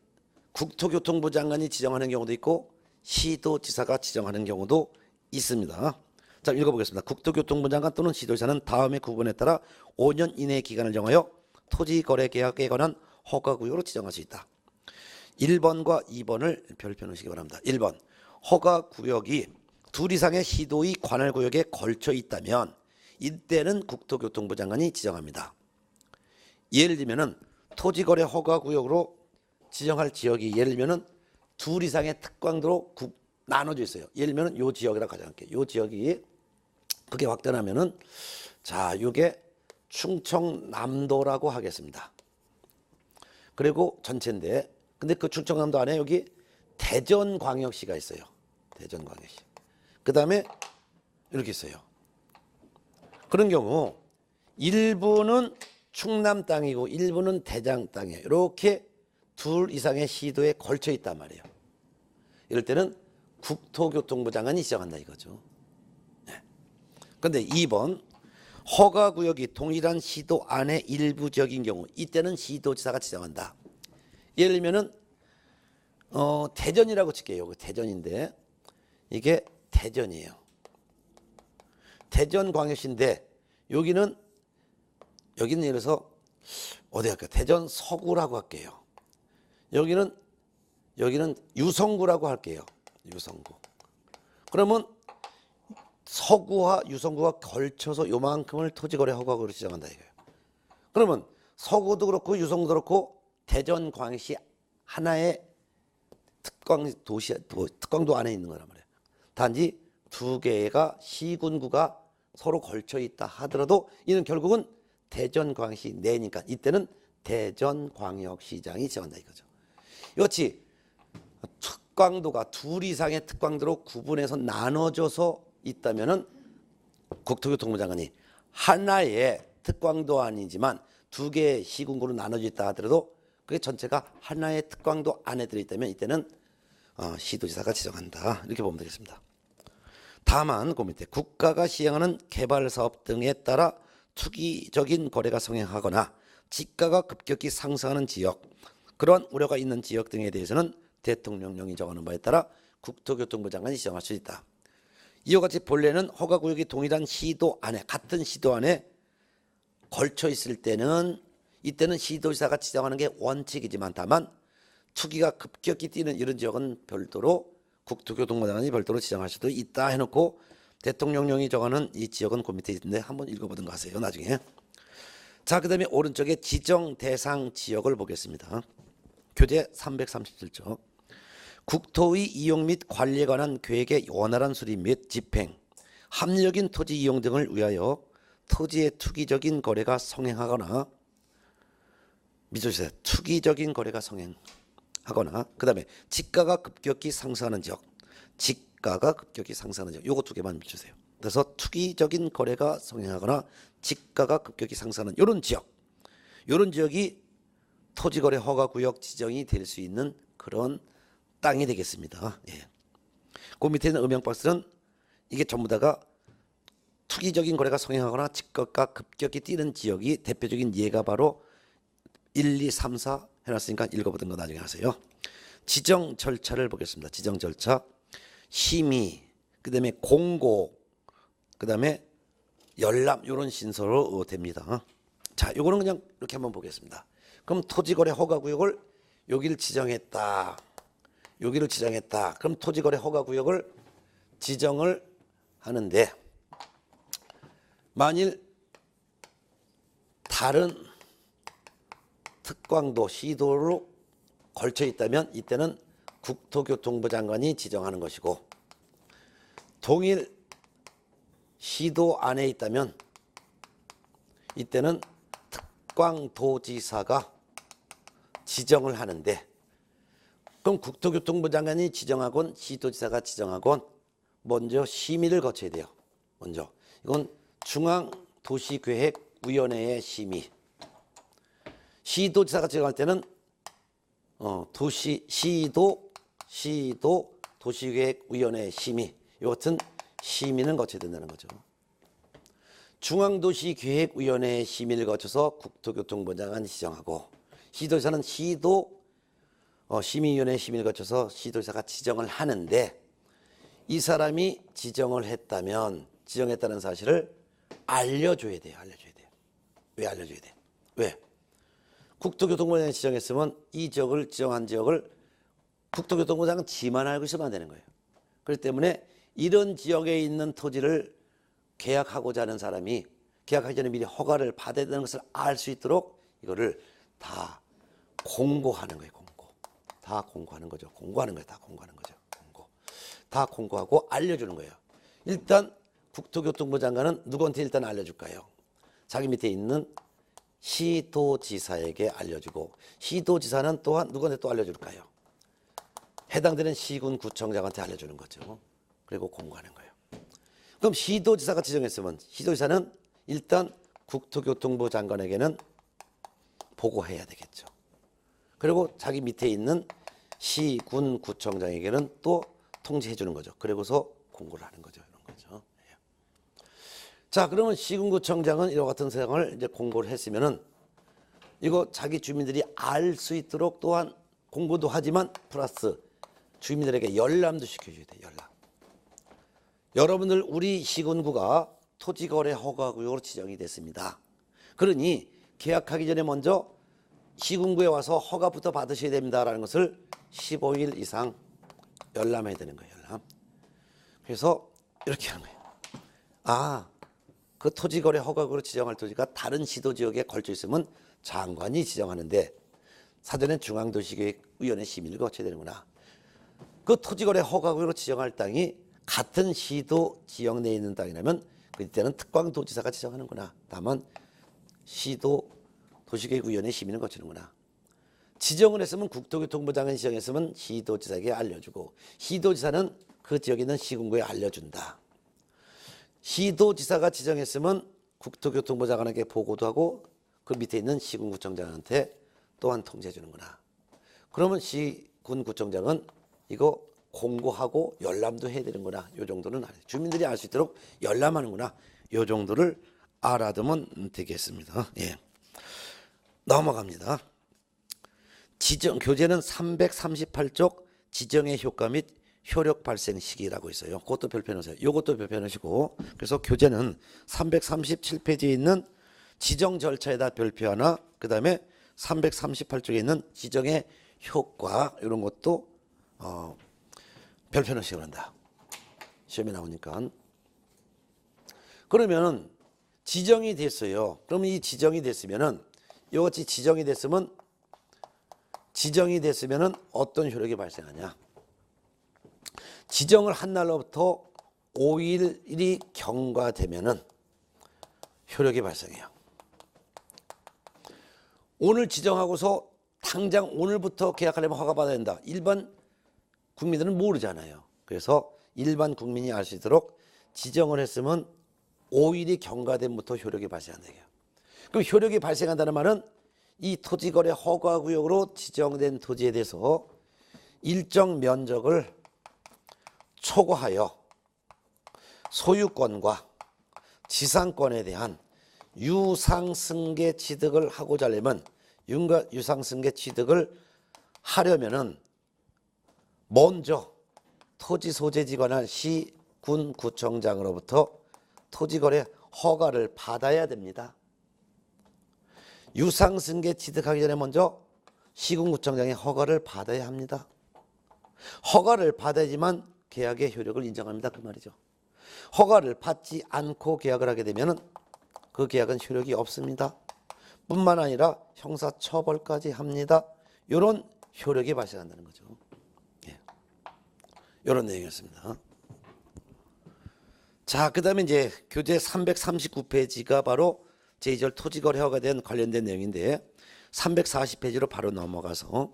국토교통부 장관이 지정하는 경우도 있고 시도지사가 지정하는 경우도 있습니다. 자, 읽어보겠습니다. 국토교통부 장관 또는 시도지사는 다음의 구분에 따라 5년 이내의 기간을 정하여 토지거래 계약에 관한 허가구역으로 지정할 수 있다. 1번과 2번을 별표 놓으시기 바랍니다. 1번 허가구역이 둘 이상의 시도의 관할구역에 걸쳐 있다면 이때는 국토교통부 장관이 지정합니다. 예를 들면 토지거래 허가구역으로 지정할 지역이 예를 들면 둘 이상의 특광도로 나눠져 있어요. 예를 들면 이 지역이라고 가정할게요. 이 지역이 그게 확대하면은 자, 이게 충청남도라고 하겠습니다. 그리고 전체인데 근데 그 충청남도 안에 여기 대전광역시가 있어요. 대전광역시. 그다음에 이렇게 있어요. 그런 경우 일부는 충남 땅이고 일부는 대장 땅이에요. 이렇게 둘 이상의 시도에 걸쳐 있단 말이에요. 이럴 때는 국토교통부 장관이 지정한다 이거죠. 그런데 2번 허가구역이 동일한 시도 안에 일부 지역인 경우 이때는 시도지사가 지정한다. 예를 들면은 대전이라고 칠게요. 대전인데 이게 대전이에요. 대전광역시인데 여기는 예를 들어서 어디 할까요? 대전 서구라고 할게요. 여기는 유성구라고 할게요. 유성구. 그러면 서구와 유성구가 걸쳐서 요만큼을 토지거래 허가구역으로 지정한다 이거예요. 그러면 서구도 그렇고 유성구도 그렇고 대전광역시 하나의 특광도 안에 있는 거란 말이에요. 단지 두 개가 시군구가 서로 걸쳐 있다 하더라도 이는 결국은 대전광역시 내니까 이때는 대전광역시장이 지정한다 이거죠. 이것이 특광도가 둘 이상의 특광도로 구분해서 나눠져서 있다면은 국토교통부 장관이 하나의 특광도 아니지만 두 개의 시군구로 나눠져 있다 하더라도 그게 전체가 하나의 특광도 안에 들어있다면 이때는 시도지사가 지정한다 이렇게 보면 되겠습니다. 다만 그 밑에 국가가 시행하는 개발사업 등에 따라 투기적인 거래가 성행하거나 지가가 급격히 상승하는 지역 그러한 우려가 있는 지역 등에 대해서는 대통령령이 정하는 바에 따라 국토교통부 장관이 지정할 수 있다. 이와 같이 본래는 허가구역이 동일한 시도 안에 같은 시도 안에 걸쳐 있을 때는 이때는 시도지사가 지정하는 게 원칙이지만 다만 투기가 급격히 뛰는 이런 지역은 별도로 국토교통부 장관이 별도로 지정할 수도 있다 해놓고 대통령령이 정하는 이 지역은 그 밑에 있는데 한번 읽어보든가 하세요 나중에. 자, 그 다음에 오른쪽에 지정 대상 지역을 보겠습니다. 교재 337조 국토의 이용 및 관리에 관한 계획의 원활한 수립 및 집행, 합리적인 토지 이용 등을 위하여 토지의 투기적인 거래가 성행하거나 투기적인 거래가 성행하거나 그 다음에 지가가 급격히 상승하는 지역, 요거 두 개만 밑주세요. 그래서 투기적인 거래가 성행하거나 지가가 급격히 상승하는 이런 지역이 토지거래 허가구역 지정이 될 수 있는 그런 땅이 되겠습니다. 예. 그 밑에 있는 음영박스는 이게 전부 다가 투기적인 거래가 성행하거나 지가가 급격히 뛰는 지역이 대표적인 예가 바로 1, 2, 3, 4 해놨으니까 읽어보던 거 나중에 하세요. 지정 절차를 보겠습니다. 지정 절차, 심의, 그 다음에 공고, 그 다음에 열람 이런 신서로 됩니다. 자, 요거는 그냥 이렇게 한번 보겠습니다. 그럼 토지거래 허가구역을 여기를 지정했다. 여기를 지정했다. 그럼 토지거래 허가구역을 지정을 하는데 만일 다른 특광도 시도로 걸쳐 있다면 이때는 국토교통부 장관이 지정하는 것이고 동일 시도 안에 있다면 이때는 특광도지사가 지정을 하는데 그럼 국토교통부 장관이 지정하건 시도지사가 지정하건 먼저 심의를 거쳐야 돼요. 먼저 이건 중앙도시계획위원회의 심의. 시도지사가 지정할 때는 시도 도시계획위원회 심의 이 같은 심의는 거쳐야 된다는 거죠. 중앙도시계획위원회의 심의를 거쳐서 국토교통부 장관이 지정하고 시도지사는 심의위원회 심의를 거쳐서 시도지사가 지정을 하는데 이 사람이 지정을 했다면 지정했다는 사실을 알려줘야 돼요. 알려줘야 돼요. 왜 알려줘야 돼? 왜? 국토교통부장이 지정했으면 이 지역을 지정한 지역을 국토교통부장은 지만 알고 있으면 안 되는 거예요. 그렇기 때문에 이런 지역에 있는 토지를 계약하고자 하는 사람이 계약하기 전에 미리 허가를 받아야 되는 것을 알 수 있도록 이거를 다 공고하는 거예요. 다 공고하는 거죠. 공고하는 거예요. 다 공고하는 거죠. 다 공고하고 알려주는 거예요. 일단 국토교통부 장관은 누구한테 일단 알려줄까요? 자기 밑에 있는 시도지사에게 알려주고 시도지사는 또한 누구한테 또 알려줄까요? 해당되는 시군 구청장한테 알려주는 거죠. 그리고 공고하는 거예요. 그럼 시도지사가 지정했으면 시도지사는 일단 국토교통부 장관에게는 보고해야 되겠죠. 그리고 자기 밑에 있는 시군 구청장에게는 또 통지해 주는 거죠. 그리고서 공고를 하는 거죠. 이런 거죠. 자, 그러면 시군구청장은 이와 같은 사항을 이제 공고를 했으면은 이거 자기 주민들이 알 수 있도록 또한 공고도 하지만 플러스 주민들에게 열람도 시켜줘야 돼. 열람. 여러분들 우리 시군구가 토지거래 허가구역으로 지정이 됐습니다. 그러니 계약하기 전에 먼저 시군구에 와서 허가부터 받으셔야 됩니다라는 것을 15일 이상 열람해야 되는 거예요. 열람. 그래서 이렇게 하는 거예요. 그 토지거래 허가구역으로 지정할 토지가 다른 시도지역에 걸쳐 있으면 장관이 지정하는데 사전에 중앙도시계획위원회 심의를 거쳐야 되는구나. 그 토지거래 허가구역으로 지정할 땅이 같은 시도 지역 내에 있는 땅이라면 그때는 특광도지사가 지정하는구나. 다만 시도 도시계획위원회 심의를 거치는구나. 지정을 했으면 국토교통부 장관이 지정했으면 시도지사에게 알려주고 시도지사는 그 지역에 있는 시군구에 알려준다. 시도지사가 지정했으면 국토교통부 장관에게 보고도 하고 그 밑에 있는 시군구청장한테 또한 통지해 주는구나. 그러면 시군구청장은 이거 공고하고 열람도 해야 되는구나. 이 정도는 주민들이 알 수 있도록 열람하는구나. 이 정도를 알아두면 되겠습니다. 예. 넘어갑니다. 교재는 338쪽 지정의 효과 및 효력 발생 시기라고 있어요. 그것도 별표 넣으세요. 이것도 별표 넣으시고 그래서 교재는 337페이지에 있는 지정 절차에다 별표 하나 그 다음에 338쪽에 있는 지정의 효과 이런 것도 별표 넣으시기 바란다. 시험에 나오니까. 그러면은 지정이 됐어요. 그러면 이 지정이 됐으면은 이같이 지정이 됐으면은 어떤 효력이 발생하냐? 지정을 한 날로부터 5일이 경과되면은 효력이 발생해요. 오늘 지정하고서 당장 오늘부터 계약하려면 허가받아야 된다. 일반 국민들은 모르잖아요. 그래서 일반 국민이 알 수 있도록 지정을 했으면 5일이 경과됨부터 효력이 발생한다. 그럼 효력이 발생한다는 말은 이 토지거래 허가구역으로 지정된 토지에 대해서 일정 면적을 초과하여 소유권과 지상권에 대한 유상승계 취득을 하고자 하려면 유상승계 취득을 하려면은 먼저 토지 소재지관할 시군구청장으로부터 토지거래 허가를 받아야 됩니다. 유상승계 취득하기 전에 먼저 시군구청장의 허가를 받아야 합니다. 허가를 받아야지만 계약의 효력을 인정합니다. 그 말이죠. 허가를 받지 않고 계약을 하게 되면 그 계약은 효력이 없습니다. 뿐만 아니라 형사처벌까지 합니다. 이런 효력이 발생한다는 거죠. 예. 이런 내용이었습니다. 자, 그 다음에 이제 교재 339페이지가 바로 제2절 토지거래 허가에 대한 관련된 내용인데 340페이지로 바로 넘어가서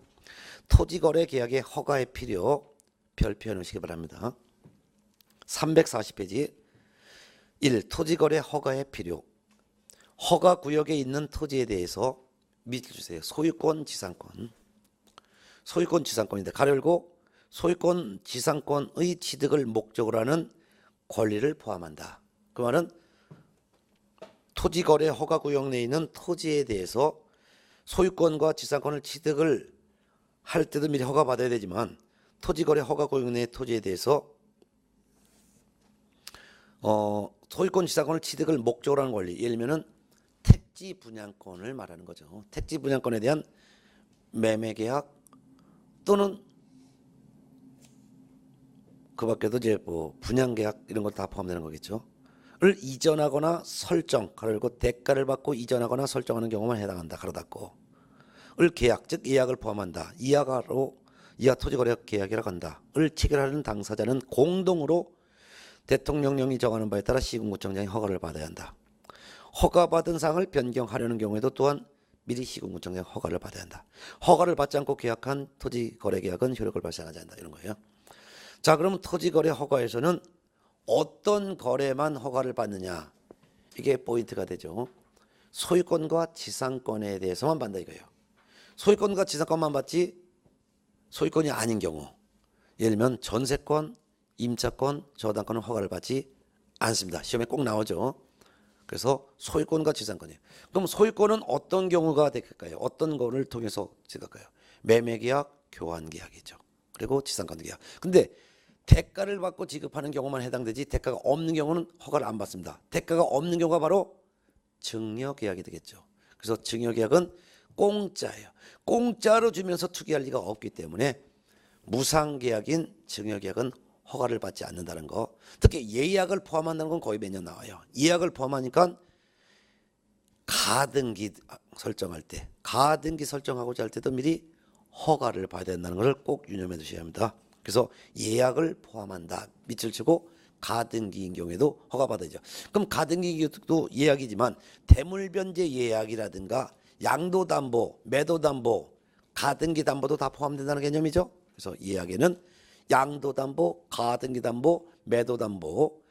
토지거래 계약의 허가의 필요 별표 해놓으시기 바랍니다. 340페이지 1. 토지거래 허가의 필요. 허가구역에 있는 토지에 대해서 밑줄 주세요. 소유권, 지상권. 소유권, 지상권인데 가로 열고 소유권, 지상권의 취득을 목적으로 하는 권리를 포함한다. 그 말은 토지거래 허가구역 내에 있는 토지에 대해서 소유권과 지상권을 취득을 할 때도 미리 허가받아야 되지만 토지거래 허가구역 내의 토지에 대해서 소유권, 지상권을 취득을 목적으로 하는 권리. 예를 들면 택지 분양권을 말하는 거죠. 택지 분양권에 대한 매매계약 또는 그 밖에도 이제 뭐 분양계약 이런 것 다 포함되는 거겠죠. 을 이전하거나 설정, 가로 열고 대가를 받고 이전하거나 설정하는 경우만 해당한다. 가로 닫고. 을 계약, 즉 예약을 포함한다. 이하 토지거래 계약이라고 한다. 을 체결하는 당사자는 공동으로 대통령령이 정하는 바에 따라 시군구청장의 허가를 받아야 한다. 허가받은 사항을 변경하려는 경우에도 또한 미리 시군구청장 허가를 받아야 한다. 허가를 받지 않고 계약한 토지거래 계약은 효력을 발생하지 않는다. 이런 거예요. 자, 그러면 토지거래 허가에서는 어떤 거래만 허가를 받느냐. 이게 포인트가 되죠. 소유권과 지상권에 대해서만 받는다 이거예요. 소유권과 지상권만 받지 소유권이 아닌 경우, 예를 들면 전세권, 임차권, 저당권은 허가를 받지 않습니다. 시험에 꼭 나오죠. 그래서 소유권과 지상권이에요. 그럼 소유권은 어떤 경우가 될까요? 어떤 거를 통해서 지을까요? 매매계약, 교환계약이죠. 그리고 지상권 계약. 근데 대가를 받고 지급하는 경우만 해당되지 대가가 없는 경우는 허가를 안 받습니다. 대가가 없는 경우가 바로 증여계약이 되겠죠. 그래서 증여계약은 공짜예요. 공짜로 주면서 투기할 리가 없기 때문에 무상계약인 증여계약은 허가를 받지 않는다는 거. 특히 예약을 포함한다는 건 거의 매년 나와요. 예약을 포함하니까 가등기 설정할 때, 가등기 설정하고자 할 때도 미리 허가를 받아야 된다는 것을 꼭 유념해 두셔야 합니다. 그래서 예약을 포함한다. 밑줄 치고 가등기인 경우에도 허가받아야죠. 그럼 가등기도 예약이지만 대물변제 예약이라든가 양도담보, 매도담보, 가등기담보도 다 포함된다는 개념이죠. 그래서 예약에는 양도담보, 가등기담보, 매도담보,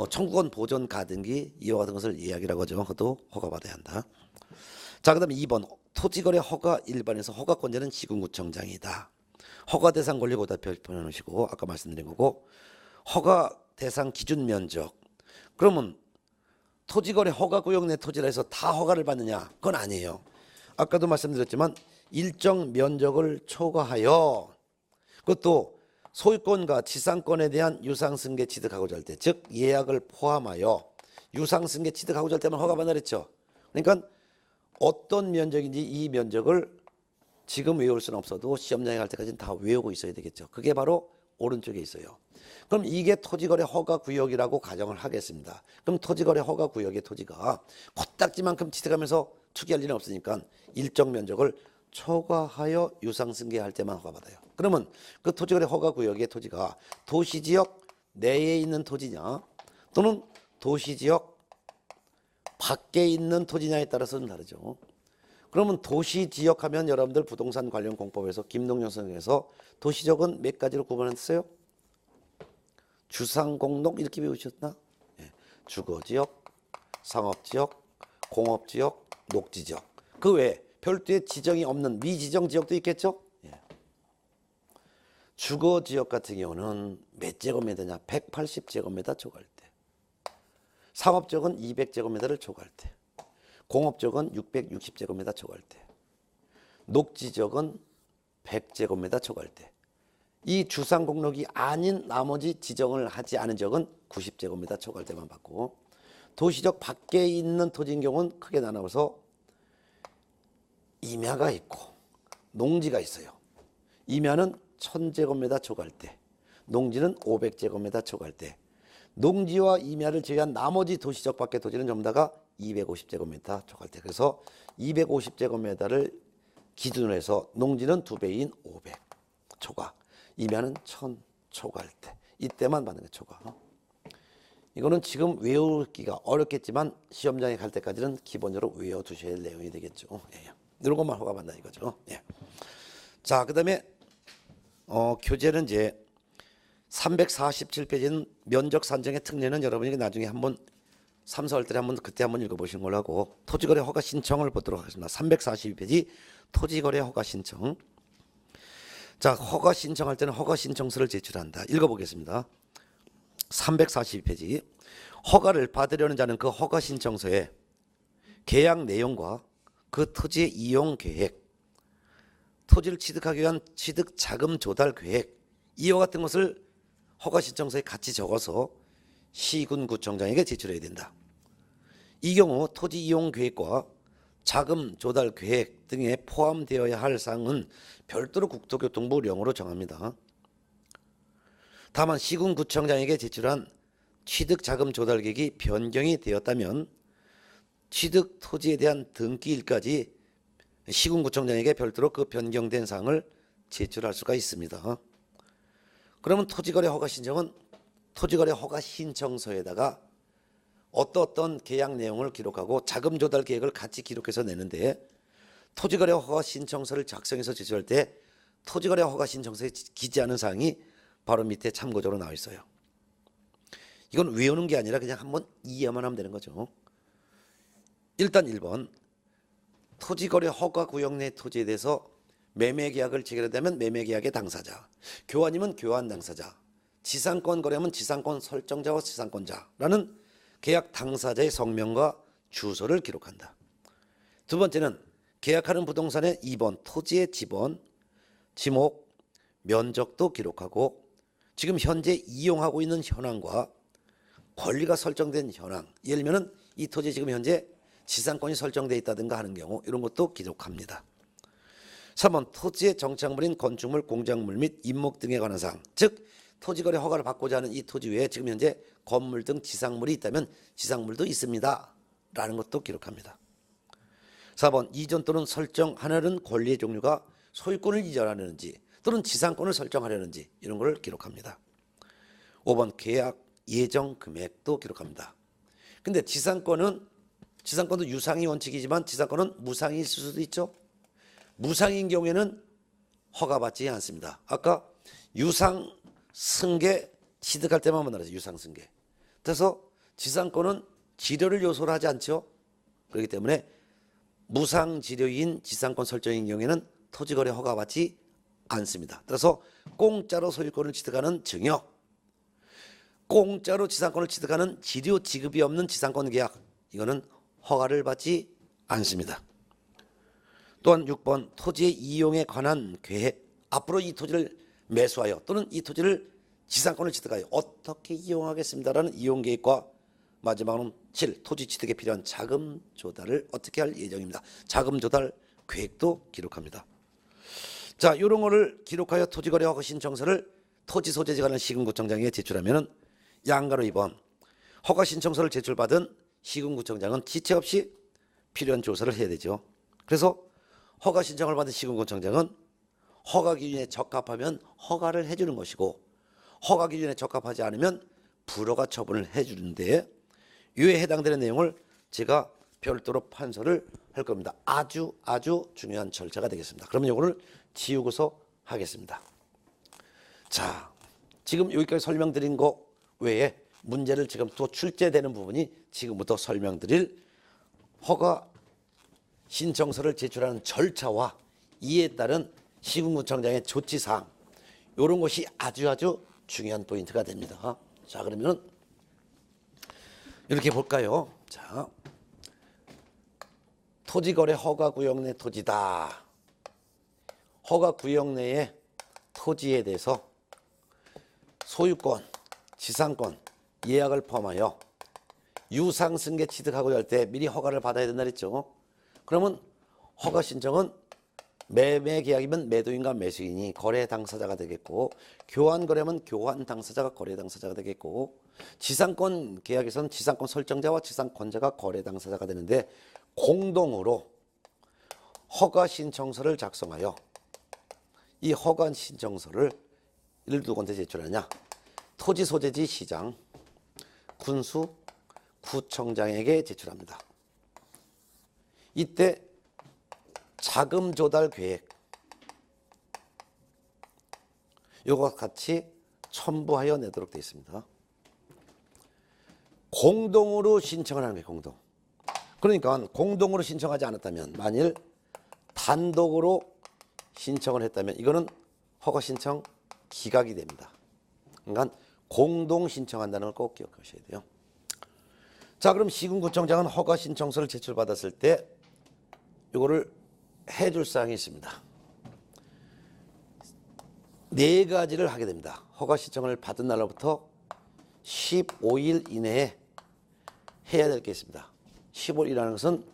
청구권 보존 가등기 이와 같은 것을 예약이라고 하죠. 그것도 허가받아야 한다. 자, 그 다음에 2번 토지거래 허가 일반에서 허가권자는 시군구청장이다. 허가 대상 권리 고다 표현하시고 아까 말씀드린 거고, 허가 대상 기준 면적. 그러면 토지거래 허가구역 내 토지라 해서 다 허가를 받느냐? 그건 아니에요. 아까도 말씀드렸지만 일정 면적을 초과하여, 그것도 소유권과 지상권에 대한 유상승계 취득하고자 할 때, 즉 예약을 포함하여 유상승계 취득하고자 할 때만 허가받는다 그랬죠. 그러니까 어떤 면적인지 이 면적을 지금 외울 수는 없어도 시험장에 갈 때까지는 다 외우고 있어야 되겠죠. 그게 바로 오른쪽에 있어요. 그럼 이게 토지거래 허가구역이라고 가정을 하겠습니다. 그럼 토지거래 허가구역의 토지가 코딱지만큼 취득하면서 투기할 일은 없으니까 일정 면적을 초과하여 유상승계할 때만 허가받아요. 그러면 그 토지거래 허가구역의 토지가 도시지역 내에 있는 토지냐 또는 도시지역 밖에 있는 토지냐에 따라서는 다르죠. 그러면 도시지역 하면 여러분들 부동산 관련 공법에서 김동영 선생님께서 도시지역은 몇 가지로 구분했어요? 주상공록 이렇게 배우셨나? 예. 주거지역, 상업지역, 공업지역, 녹지지역. 그 외에 별도의 지정이 없는 미지정 지역도 있겠죠? 예. 주거지역 같은 경우는 몇 제곱미터냐? 180제곱미터 초과할 때. 상업지역은 200제곱미터를 초과할 때. 공업지역은 660제곱미터 초과할 때. 녹지지역은 100제곱미터 초과할 때. 이 주상공록이 아닌 나머지 지정을 하지 않은 지역은 90제곱미터 초과할 때만 받고, 도시적 밖에 있는 토지인 경우는 크게 나눠서 임야가 있고 농지가 있어요. 임야는 1000제곱미터 초과할 때, 농지는 500제곱미터 초과할 때, 농지와 임야를 제외한 나머지 도시적 밖의 토지는 전부 다가 250제곱미터 초과할 때. 그래서 250제곱미터를 기준으로 해서 농지는 2배인 500 초과, 임야는 1000 초과할 때, 이때만 받는 게 초과. 이거는 지금 외우기가 어렵겠지만 시험장에 갈 때까지는 기본적으로 외워두셔야 할 내용이 되겠죠. 예. 이런 것만 허가받는다 이거죠. 예. 자, 그 다음에 교재는 이제 347페이지는 면적 산정의 특례는 여러분이 나중에 한번 3, 4월 달에 그때 한번 읽어보시는 걸로 하고, 토지거래 허가 신청을 보도록 하겠습니다. 342페이지 토지거래 허가 신청. 자, 허가 신청할 때는 허가 신청서를 제출한다. 읽어보겠습니다. 342페이지. 허가를 받으려는 자는 그 허가 신청서에 계약 내용과 그 토지의 이용 계획, 토지를 취득하기 위한 취득 자금 조달 계획, 이와 같은 것을 허가 신청서에 같이 적어서 시군구청장에게 제출해야 된다. 이 경우 토지 이용 계획과 자금 조달 계획 등에 포함되어야 할 사항은 별도로 국토교통부령으로 정합니다. 다만 시군구청장에게 제출한 취득 자금 조달 계획이 변경이 되었다면 취득 토지에 대한 등기일까지 시군구청장에게 별도로 그 변경된 사항을 제출할 수가 있습니다. 그러면 토지거래 허가 신청은 토지거래 허가 신청서에다가 어떤 계약 내용을 기록하고 자금 조달 계획을 같이 기록해서 내는데, 토지거래 허가 신청서를 작성해서 제출할 때 토지거래 허가 신청서에 기재하는 사항이 바로 밑에 참고적으로 나와 있어요. 이건 외우는 게 아니라 그냥 한번 이해만 하면 되는 거죠. 일단 1번, 토지거래 허가 구역 내 토지에 대해서 매매계약을 체결하면 매매계약의 당사자, 교환이면 교환 당사자, 지상권 거래하면 지상권 설정자와 지상권자라는 계약 당사자의 성명과 주소를 기록한다. 두 번째는 계약하는 부동산의 2번 토지의 지번, 지목, 면적도 기록하고 지금 현재 이용하고 있는 현황과 권리가 설정된 현황, 예를 들면 이 토지 지금 현재 지상권이 설정되어 있다든가 하는 경우 이런 것도 기록합니다. 3번 토지의 정착물인 건축물, 공작물 및 임목 등에 관한 사항, 즉 토지거래 허가를 받고자 하는 이 토지 외에 지금 현재 건물 등 지상물이 있다면 지상물도 있습니다 라는 것도 기록합니다. 4번 이전 또는 설정하려는 권리의 종류가 소유권을 이전하려는지 또는 지상권을 설정하려는지 이런 걸 기록합니다. 5번 계약 예정 금액도 기록합니다. 근데 지상권도 유상이 원칙이지만 지상권은 무상이 있을 수도 있죠. 무상인 경우에는 허가받지 않습니다. 아까 유상 승계 취득할 때만 만나죠. 유상 승계. 그래서 지상권은 지료를 요소로 하지 않죠. 그렇기 때문에 무상 지료인 지상권 설정인 경우에는 토지거래 허가받지 않습니다. 그래서 공짜로 소유권을 취득하는 증여, 공짜로 지상권을 취득하는 지료 지급이 없는 지상권 계약, 이거는 허가를 받지 않습니다. 또한 6번 토지의 이용에 관한 계획, 앞으로 이 토지를 매수하여 또는 이 토지를 지상권을 취득하여 어떻게 이용하겠습니다라는 이용 계획과 마지막으로는 7. 토지 취득에 필요한 자금 조달을 어떻게 할 예정입니다. 자금 조달 계획도 기록합니다. 자, 이런 거를 기록하여 토지거래 허가 신청서를 토지 소재지에 관한 시군구청장에게 제출하면 양가로 2번 허가 신청서를 제출받은 시군구청장은 지체 없이 필요한 조사를 해야 되죠. 그래서 허가 신청을 받은 시군구청장은 허가 기준에 적합하면 허가를 해주는 것이고 허가 기준에 적합하지 않으면 불허가 처분을 해주는데, 이에 해당되는 내용을 제가 별도로 판서를 할 겁니다. 아주 중요한 절차가 되겠습니다. 그러면 이거를 지우고서 하겠습니다. 자, 지금 여기까지 설명드린 거 외에 문제를 지금 또 출제되는 부분이 지금부터 설명드릴 허가 신청서를 제출하는 절차와 이에 따른 시군구청장의 조치사항, 이런 것이 아주 중요한 포인트가 됩니다. 자, 그러면 이렇게 볼까요? 자, 토지거래 허가구역 내 토지다. 허가구역 내의 토지에 대해서 소유권, 지상권, 예약을 포함하여 유상승계 취득하고자 할 때 미리 허가를 받아야 된다 그랬죠. 그러면 허가 신청은 매매 계약이면 매도인과 매수인이 거래 당사자가 되겠고, 교환 거래면 교환 당사자가 거래 당사자가 되겠고, 지상권 계약에서는 지상권 설정자와 지상권자가 거래 당사자가 되는데, 공동으로 허가 신청서를 작성하여 이 허가 신청서를 이를 누구한테 제출하냐? 토지 소재지 시장, 군수, 구청장에게 제출합니다. 이때 자금 조달 계획 요거 같이 첨부하여 내도록 되어 있습니다. 공동으로 신청을 하는 거예요. 공동. 그러니까 공동으로 신청하지 않았다면, 만일 단독으로 신청을 했다면 이거는 허가 신청 기각이 됩니다. 그러니까 공동 신청한다는 걸 꼭 기억하셔야 돼요. 자, 그럼 시군구청장은 허가 신청서를 제출받았을 때 이거를 해줄 사항이 있습니다. 네 가지를 하게 됩니다. 허가 신청을 받은 날로부터 15일 이내에 해야 될 게 있습니다. 15일이라는 것은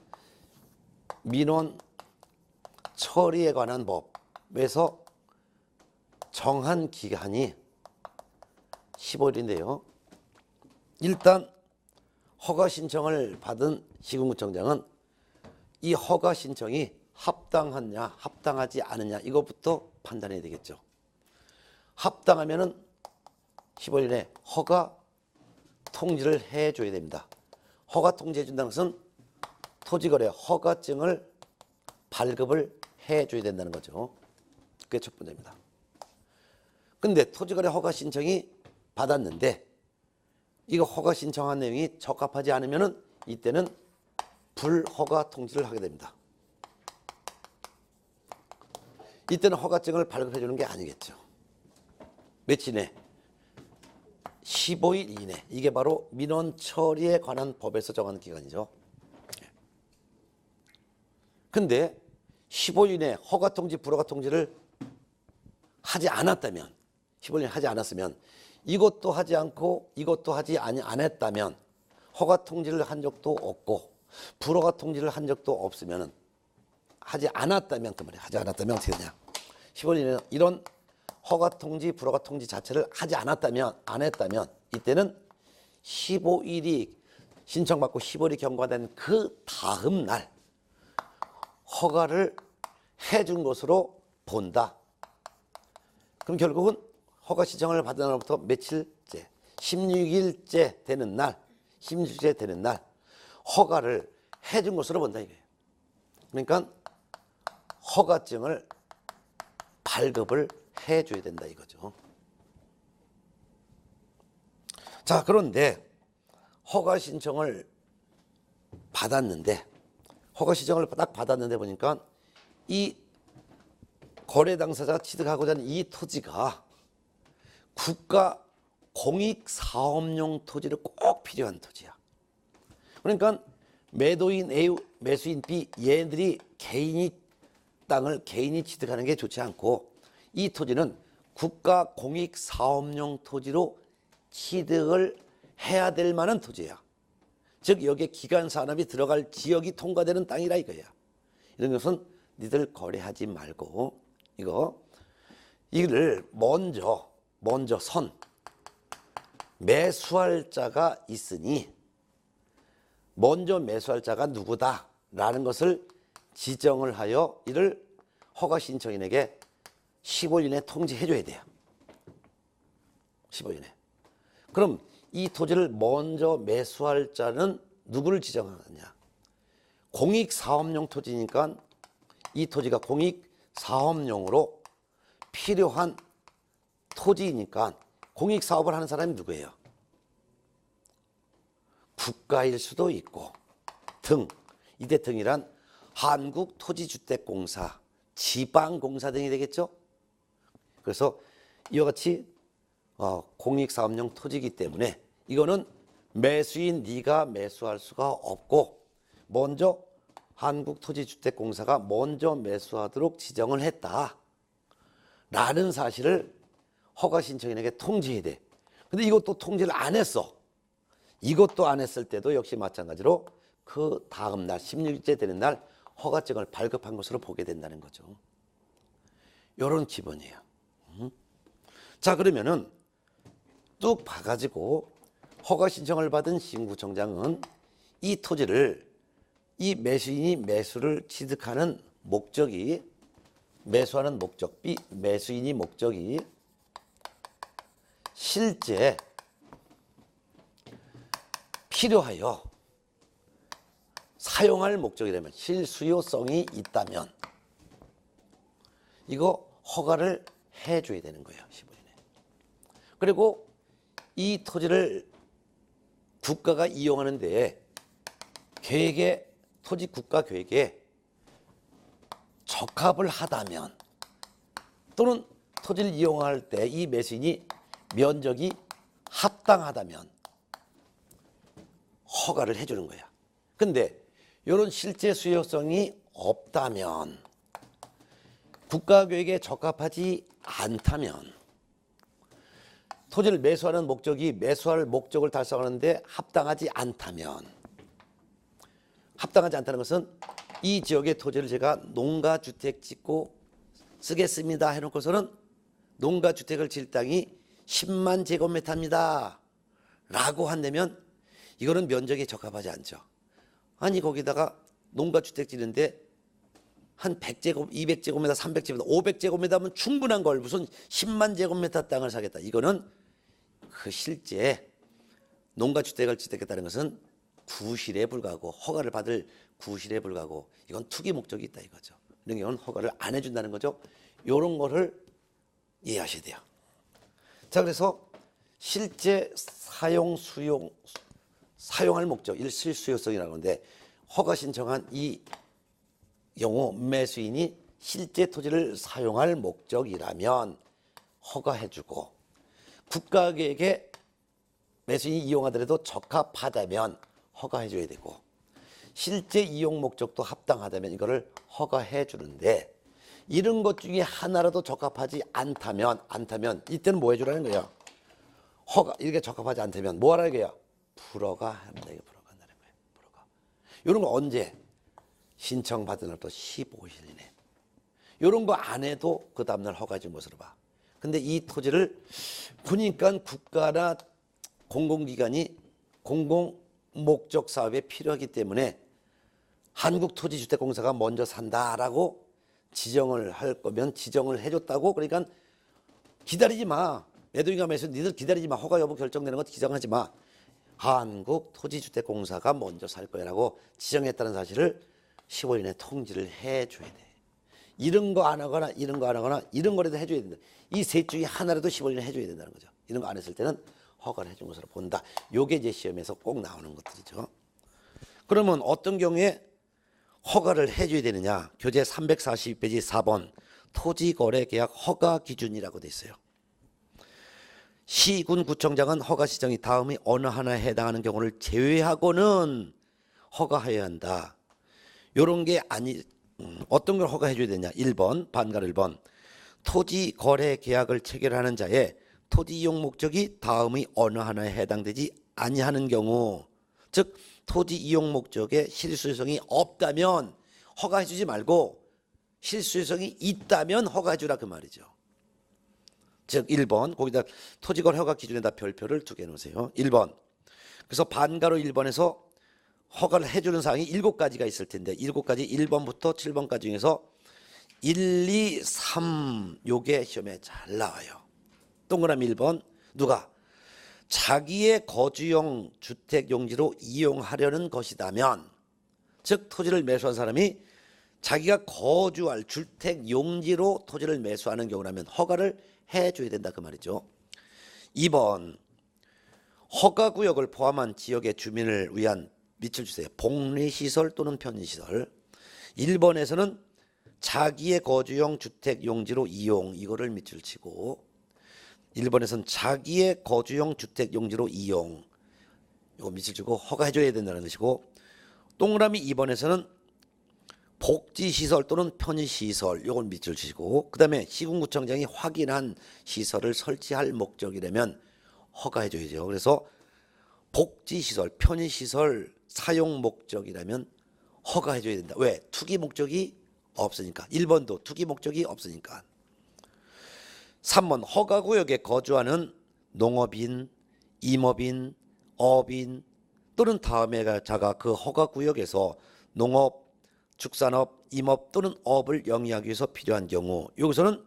민원 처리에 관한 법에서 정한 기간이 15일인데요. 일단 허가 신청을 받은 시군구청장은 이 허가 신청이 합당하냐 합당하지 않느냐 이것부터 판단해야 되겠죠. 합당하면은 15일에 허가 통지를 해줘야 됩니다. 허가 통지해 준다는 것은 토지거래 허가증을 발급을 해줘야 된다는 거죠. 그게 첫 번째입니다. 근데 토지거래 허가 신청이 받았는데 이거 허가 신청한 내용이 적합하지 않으면은 이때는 불허가 통지를 하게 됩니다. 이때는 허가증을 발급해 주는 게 아니겠죠. 며칠 이내? 15일 이내. 이게 바로 민원 처리에 관한 법에서 정하는 기간이죠. 근데 15일 이내 허가 통지, 불허가 통지를 하지 않았다면, 15일 이내 하지 않았으면, 이것도 하지 않고 이것도 하지 안 했다면, 허가 통지를 한 적도 없고 불허가 통지를 한 적도 없으면, 하지 않았다면, 그 말이야. 하지 않았다면 어떻게 되냐? 15일 이내 이런 허가 통지, 불허가 통지 자체를 하지 않았다면, 안 했다면, 이때는 15일이 신청받고 15일이 경과된 그 다음 날 허가를 해준 것으로 본다. 그럼 결국은 허가 신청을 받은 날부터 며칠째, 16일째 되는 날, 16일째 되는 날 허가를 해준 것으로 본다 이거예요. 그러니까 허가증을 발급을 해줘야 된다 이거죠. 자, 그런데 허가 신청을 받았는데, 허가 신청을 딱 받았는데 보니까 이 거래 당사자가 취득하고자 하는 이 토지가 국가 공익 사업용 토지를 꼭 필요한 토지야. 그러니까 매도인 A, 매수인 B 얘들이 개인이 땅을 개인이 취득하는 게 좋지 않고, 이 토지는 국가 공익 사업용 토지로 취득을 해야 될 만한 토지야. 즉 여기에 기간 산업이 들어갈 지역이 통과되는 땅이라 이거야. 이런 것은 니들 거래하지 말고 이를 먼저 매수할 자가 있으니 먼저 매수할 자가 누구다라는 것을 지정을 하여 이를 허가 신청인에게 15일 이내 통지해줘야 돼요. 15일 이내. 그럼 이 토지를 먼저 매수할 자는 누구를 지정하느냐? 공익사업용 토지니까 이 토지가 공익사업용으로 필요한 토지이니까 공익사업을 하는 사람이 누구예요? 국가일 수도 있고 등, 이때 등이란 한국토지주택공사, 지방공사 등이 되겠죠. 그래서 이와 같이 공익사업용 토지이기 때문에 이거는 매수인 네가 매수할 수가 없고 먼저 한국토지주택공사가 먼저 매수하도록 지정을 했다 라는 사실을 허가 신청인에게 통지해야 돼. 근데 이것도 통지를 안 했어. 이것도 안 했을 때도 역시 마찬가지로 그 다음 날 16일째 되는 날 허가증을 발급한 것으로 보게 된다는 거죠. 이런 기본이에요. 자, 그러면은 뚝 봐가지고 허가 신청을 받은 시군구청장은 이 토지를 이 매수인이 매수를 취득하는 목적이 매수하는 목적 B 매수인이 목적이 실제 필요하여 사용할 목적이라면 실수요성이 있다면 이거 허가를 해줘야 되는 거예요. 15년에. 그리고 이 토지를 국가가 이용하는 데에 계획에 토지 국가 계획에 적합을 하다면 또는 토지를 이용할 때 이 매수인이 면적이 합당하다면 허가를 해주는 거야. 근데 이런 실제 수요성이 없다면 국가 계획에 적합하지 않다면 토지를 매수하는 목적이 매수할 목적을 달성하는데 합당하지 않다면 합당하지 않다는 것은 이 지역의 토지를 제가 농가주택 짓고 쓰겠습니다 해놓고서는 농가주택을 질 땅이 10만 제곱미터입니다 라고 한다면 이거는 면적에 적합하지 않죠. 아니 거기다가 농가주택 짓는데 한 100제곱, 200제곱미터, 300제곱미터, 500제곱미터면 충분한 걸 무슨 10만 제곱미터 땅을 사겠다. 이거는 그 실제 농가주택을 짓겠다는 것은 구실에 불과하고 허가를 받을 구실에 불과하고 이건 투기 목적이 있다 이거죠. 그러니까 이건 허가를 안 해준다는 거죠. 이런 거를 이해하셔야 돼요. 자, 그래서 실제 사용할 목적, 실수요성이라고 하는데 허가 신청한 이 경우 매수인이 실제 토지를 사용할 목적이라면 허가해주고 국가계획에 매수인이 이용하더라도 적합하다면 허가해줘야 되고 실제 이용 목적도 합당하다면 이거를 허가해주는데 이런 것 중에 하나라도 적합하지 않다면 이때는 뭐 해주라는 거예요? 허가 이게 적합하지 않다면 뭐 하라는 거예요? 불허가 합니다. 이거 불허가 한다는 거예요. 불허가. 이런 거 언제? 신청받은 날부터 15일 이내. 이런 거 안 해도 그 다음날 허가 준 것으로 봐. 근데 이 토지를 보니까 국가나 공공기관이 공공 목적 사업에 필요하기 때문에 한국토지주택공사가 먼저 산다라고 지정을 할 거면 지정을 해줬다고 그러니까 기다리지 마. 매도인가 매수 니들 기다리지 마. 허가 여부 결정되는 거 지정하지 마. 한국토지주택공사가 먼저 살 거야라고 지정했다는 사실을 15일 이내 통지를 해줘야 돼. 이런 거 안 하거나 이런 거 안 하거나 이런 거라도 해줘야 된다. 이 셋 중에 하나라도 15일 이내 해줘야 된다는 거죠. 이런 거 안 했을 때는 허가를 해준 것으로 본다. 요게 이제 시험에서 꼭 나오는 것들이죠. 그러면 어떤 경우에 허가를 해줘야 되느냐? 교재 342페이지 4번 토지거래계약 허가 기준이라고 돼 있어요. 시군구청장은 허가 시정이 다음이 어느 하나에 해당하는 경우를 제외하고는 허가해야 한다. 요런 게 아니 어떤 걸 허가해 줘야 되냐? 1번 반갈 1번 토지 거래 계약을 체결하는 자의 토지 이용 목적이 다음의 어느 하나에 해당되지 아니하는 경우 즉 토지 이용 목적에 실수요성이 없다면 허가해 주지 말고 실수요성이 있다면 허가해 주라 그 말이죠. 즉 1번 거기다 토지거래 허가 기준에다 별표를 2개 놓으세요. 1번 그래서 반가로 1번에서 허가를 해주는 사항이 7가지가 있을 텐데 7가지 1번부터 7번까지 중에서 1, 2, 3 요게 시험에 잘 나와요. 동그라미 1번 누가 자기의 거주용 주택 용지로 이용하려는 것이다면 즉 토지를 매수한 사람이 자기가 거주할 주택 용지로 토지를 매수하는 경우라면 허가를 해줘야 된다 그 말이죠. 2번 허가구역을 포함한 지역의 주민을 위한 밑줄 주세요. 복리시설 또는 편의시설. 1번에서는 자기의 거주용 주택 용지로 이용 이거를 밑줄 치고 1번에서는 자기의 거주용 주택 용지로 이용 이거 밑줄 치고 허가해줘야 된다는 것이고 동그라미 2번에서는 복지시설 또는 편의시설 이걸 밑줄 치고 그 다음에 시군구청장이 확인한 시설을 설치할 목적이라면 허가해줘야죠. 그래서 복지시설, 편의시설 사용 목적이라면 허가해줘야 된다. 왜? 투기 목적이 없으니까. 1번도 투기 목적이 없으니까. 3번 허가구역에 거주하는 농업인, 임업인, 어업인 또는 다음에 자가 그 허가구역에서 농업, 축산업, 임업 또는 어업을 영위하기 위해서 필요한 경우, 여기서는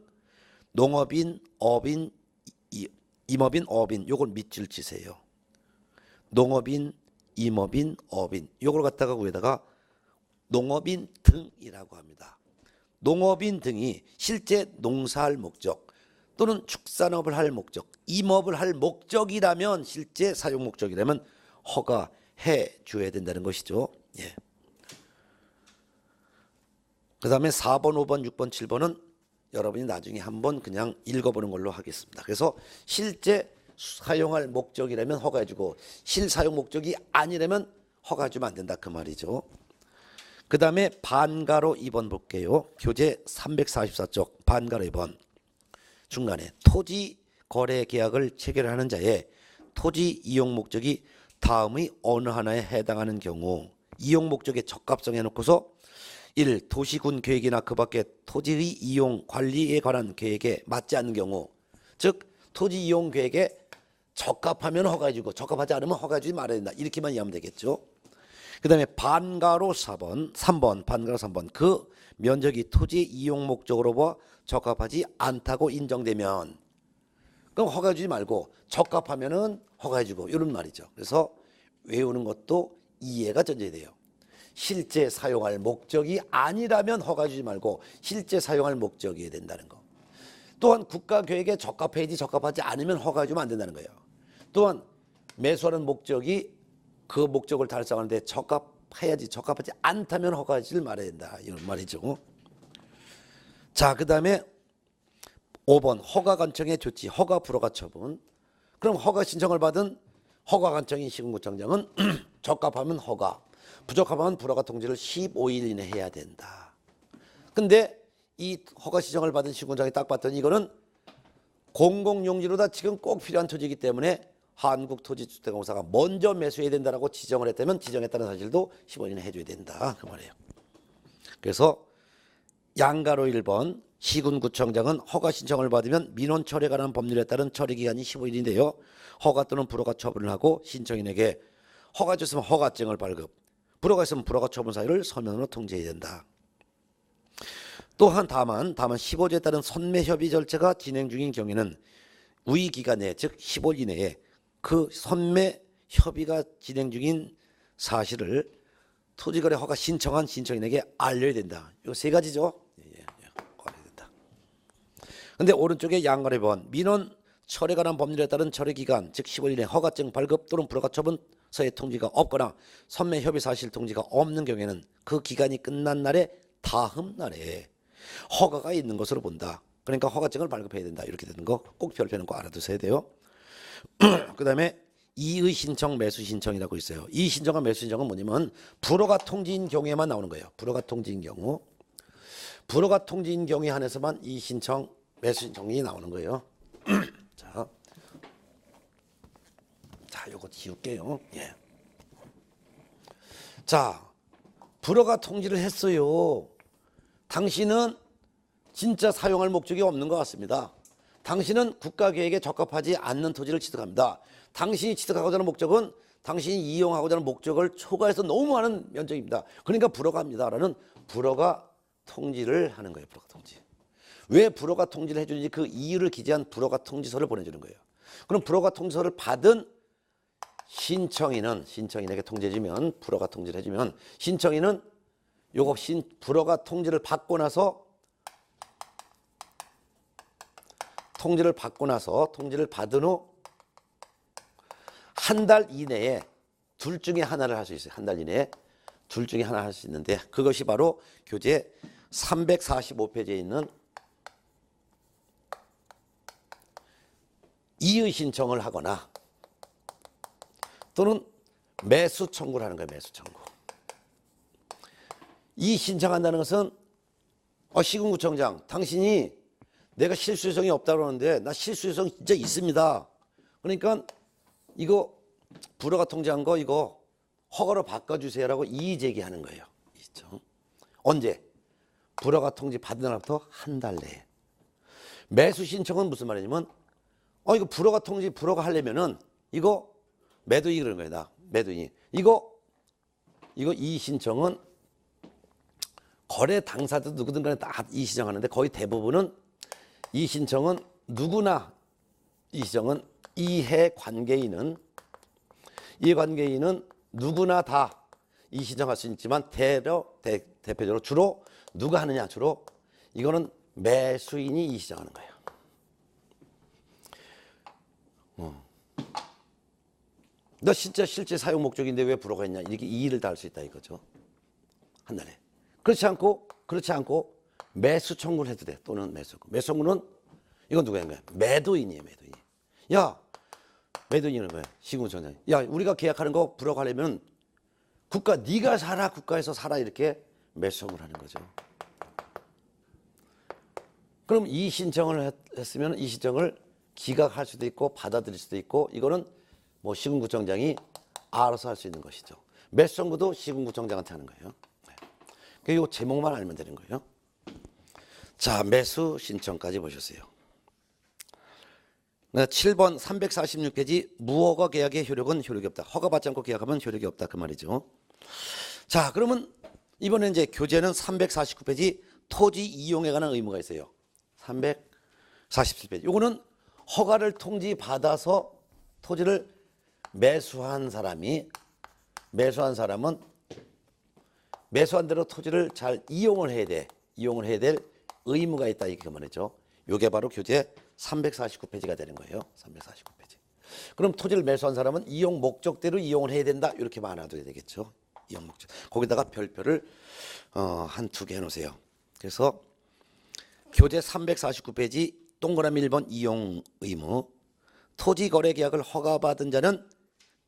농업인, 어업인, 임업인, 어업인 요걸 밑줄 치세요. 농업인, 임업인, 어업인 요걸 갖다가 위에다가 농업인 등이라고 합니다. 농업인 등이 실제 농사할 목적 또는 축산업을 할 목적, 임업을 할 목적이라면, 실제 사용 목적이라면 허가해 줘야 된다는 것이죠. 예. 그 다음에 4번, 5번, 6번, 7번은 여러분이 나중에 한번 그냥 읽어보는 걸로 하겠습니다. 그래서 실제 사용할 목적이라면 허가해주고 실사용 목적이 아니라면 허가해주면 안 된다 그 말이죠. 그 다음에 반가로 2번 볼게요. 교재 344쪽 반가로 2번 중간에 토지 거래 계약을 체결하는 자의 토지 이용 목적이 다음의 어느 하나에 해당하는 경우, 이용 목적에 적합성 해놓고서 1. 도시군 계획이나 그 밖의 토지의 이용 관리에 관한 계획에 맞지 않는 경우, 즉 토지 이용 계획에 적합하면 허가해주고 적합하지 않으면 허가해주지 말아야 된다. 이렇게만 이해하면 되겠죠. 그 다음에 반가로 3번 반가로 3번 그 면적이 토지 이용 목적으로 봐 적합하지 않다고 인정되면, 그럼 허가해주지 말고 적합하면은 허가해주고 이런 말이죠. 그래서 외우는 것도 이해가 전제돼야 돼요. 실제 사용할 목적이 아니라면 허가해주지 말고 실제 사용할 목적이어야 된다는 거. 또한 국가계획에 적합해야지 적합하지 않으면 허가해주면 안 된다는 거예요. 또한 매수하는 목적이 그 목적을 달성하는데 적합해야지 적합하지 않다면 허가하지 말아야 된다 이런 말이죠. 자, 그 다음에 5번 허가관청의 조치, 허가 불허가 처분. 그럼 허가 신청을 받은 허가관청인 시군구청장은 적합하면 허가, 부적합하면 불허가 통지를 15일 이내 해야 된다. 근데 이 허가 신청을 받은 시군구청장이 딱 봤더니 이거는 공공용지로다 지금 꼭 필요한 토지이기 때문에 한국토지주택공사가 먼저 매수해야 된다라고 지정을 했다면 지정했다는 사실도 15일 이내 해줘야 된다 그 말이에요. 그래서 양가로 1번 시군구청장은 허가 신청을 받으면 민원 처리에 관한 법률에 따른 처리 기간이 15일인데요. 허가 또는 불허가 처분을 하고 신청인에게 허가 줬으면 허가증을 발급, 불허가 있으면 불허가 처분 사유를 서면으로 통지해야 된다. 또한 다만 15조에 따른 선매협의 절차가 진행 중인 경우에는 위 기간 내에, 즉 15일 이내에 그 선매협의가 진행 중인 사실을 토지거래 허가 신청한 신청인에게 알려야 된다. 이 세 가지죠. 알려야 된다. 근데 오른쪽에 양가로 2번 민원 처리에 관한 법률에 따른 처리 기간, 즉 15일 이내 허가증 발급 또는 불허가 처분서의 통지가 없거나 선매협의 사실 통지가 없는 경우에는 그 기간이 끝난 날의 다음 날에 허가가 있는 것으로 본다. 그러니까 허가증을 발급해야 된다. 이렇게 되는 거 꼭 별표는 꼭 알아두셔야 돼요. 그 다음에 이의 신청, 매수 신청이라고 있어요. 이 신청과 매수 신청은 뭐냐면 불허가 통지인 경우에만 나오는 거예요. 불허가 통지인 경우. 불허가 통지인 경우에 한해서만 이 신청, 매수 신청이 나오는 거예요. 자, 요거 지울게요. 예. 자, 불허가 통지를 했어요. 당신은 진짜 사용할 목적이 없는 것 같습니다. 당신은 국가계획에 적합하지 않는 토지를 취득합니다. 당신이 취득하고자 하는 목적은 당신이 이용하고자 하는 목적을 초과해서 너무 많은 면적입니다. 그러니까 불허가 합니다라는 불허가 통지를 하는 거예요. 불허가 통지. 왜 불허가 통지를 해주는지 그 이유를 기재한 불허가 통지서를 보내주는 거예요. 그럼 불허가 통지서를 받은 신청인에게 통지해주면, 불허가 통지를 해주면 신청인은 요거 불허가 통지를 받고 나서 통지를 받은 후 한 달 이내에 둘 중에 하나를 할 수 있어요. 한 달 이내에 둘 중에 하나 할 수 있는데 그것이 바로 교재 345페이지에 있는 이의 신청을 하거나 또는 매수 청구를 하는 거예요. 매수 청구. 이 신청한다는 것은 시군구청장, 당신이 내가 실수요성이 없다고 그러는데 나 실수요성 진짜 있습니다. 그러니까 이거 불허가 통지한 거 이거 허가로 바꿔주세요라고 이의 제기하는 거예요. 이의청. 언제? 불허가 통지 받은 날부터 한 달 내에. 매수 신청은 무슨 말이냐면 이거 불허가 통지 불허가 하려면은 이거 매도인이 그런 거예요. 나 매도인이 이거 이의 신청은 거래 당사자도 누구든 간에 다 이의 신청하는데 거의 대부분은 이의 신청은 누구나 이의 신청은 이해관계인은 누구나 다 이의 신청할 수 있지만 대표적으로 주로 누가 하느냐 주로 이거는 매수인이 이의 신청하는 거예요. 너 진짜 실제 사용 목적인데 왜 불허가 했냐 이렇게 이의를 다 할 수 있다 이거죠. 한 달에. 그렇지 않고 매수 청구를 해도 돼. 또는 매수 청구는 이건 누가 한 거야? 매도인이에요. 매도인. 야 매도인은 뭐야? 시군청장. 야 우리가 계약하는 거 불허하려면 네가 살아 국가에서 살아 이렇게 매수 청구를 하는 거죠. 그럼 이의 신청을 했으면 이의 신청을 기각할 수도 있고 받아들일 수도 있고 이거는 뭐 시군구청장이 알아서 할 수 있는 것이죠. 매수 청구도 시군구청장한테 하는 거예요. 네. 이 제목만 알면 되는 거예요. 자, 매수 신청까지 보셨어요. 7번 346페이지 무허가 계약의 효력은 효력이 없다. 허가받지 않고 계약하면 효력이 없다 그 말이죠. 자, 그러면 이번에 이제 교재는 349페이지 토지 이용에 관한 의무가 있어요. 347페이지. 요거는 허가를 통지받아서 토지를 매수한 사람은 매수한 대로 토지를 잘 이용을 해야 될 의무가 있다 이렇게 말했죠. 요게 바로 교재 349페이지가 되는 거예요. 349페이지. 그럼 토지를 매수한 사람은 이용 목적대로 이용을 해야 된다 이렇게 말해도 되겠죠. 이용 목적. 거기다가 별표를 한 2개 해놓으세요. 그래서 교재 349페이지 동그라미 1번 이용 의무. 토지 거래 계약을 허가받은 자는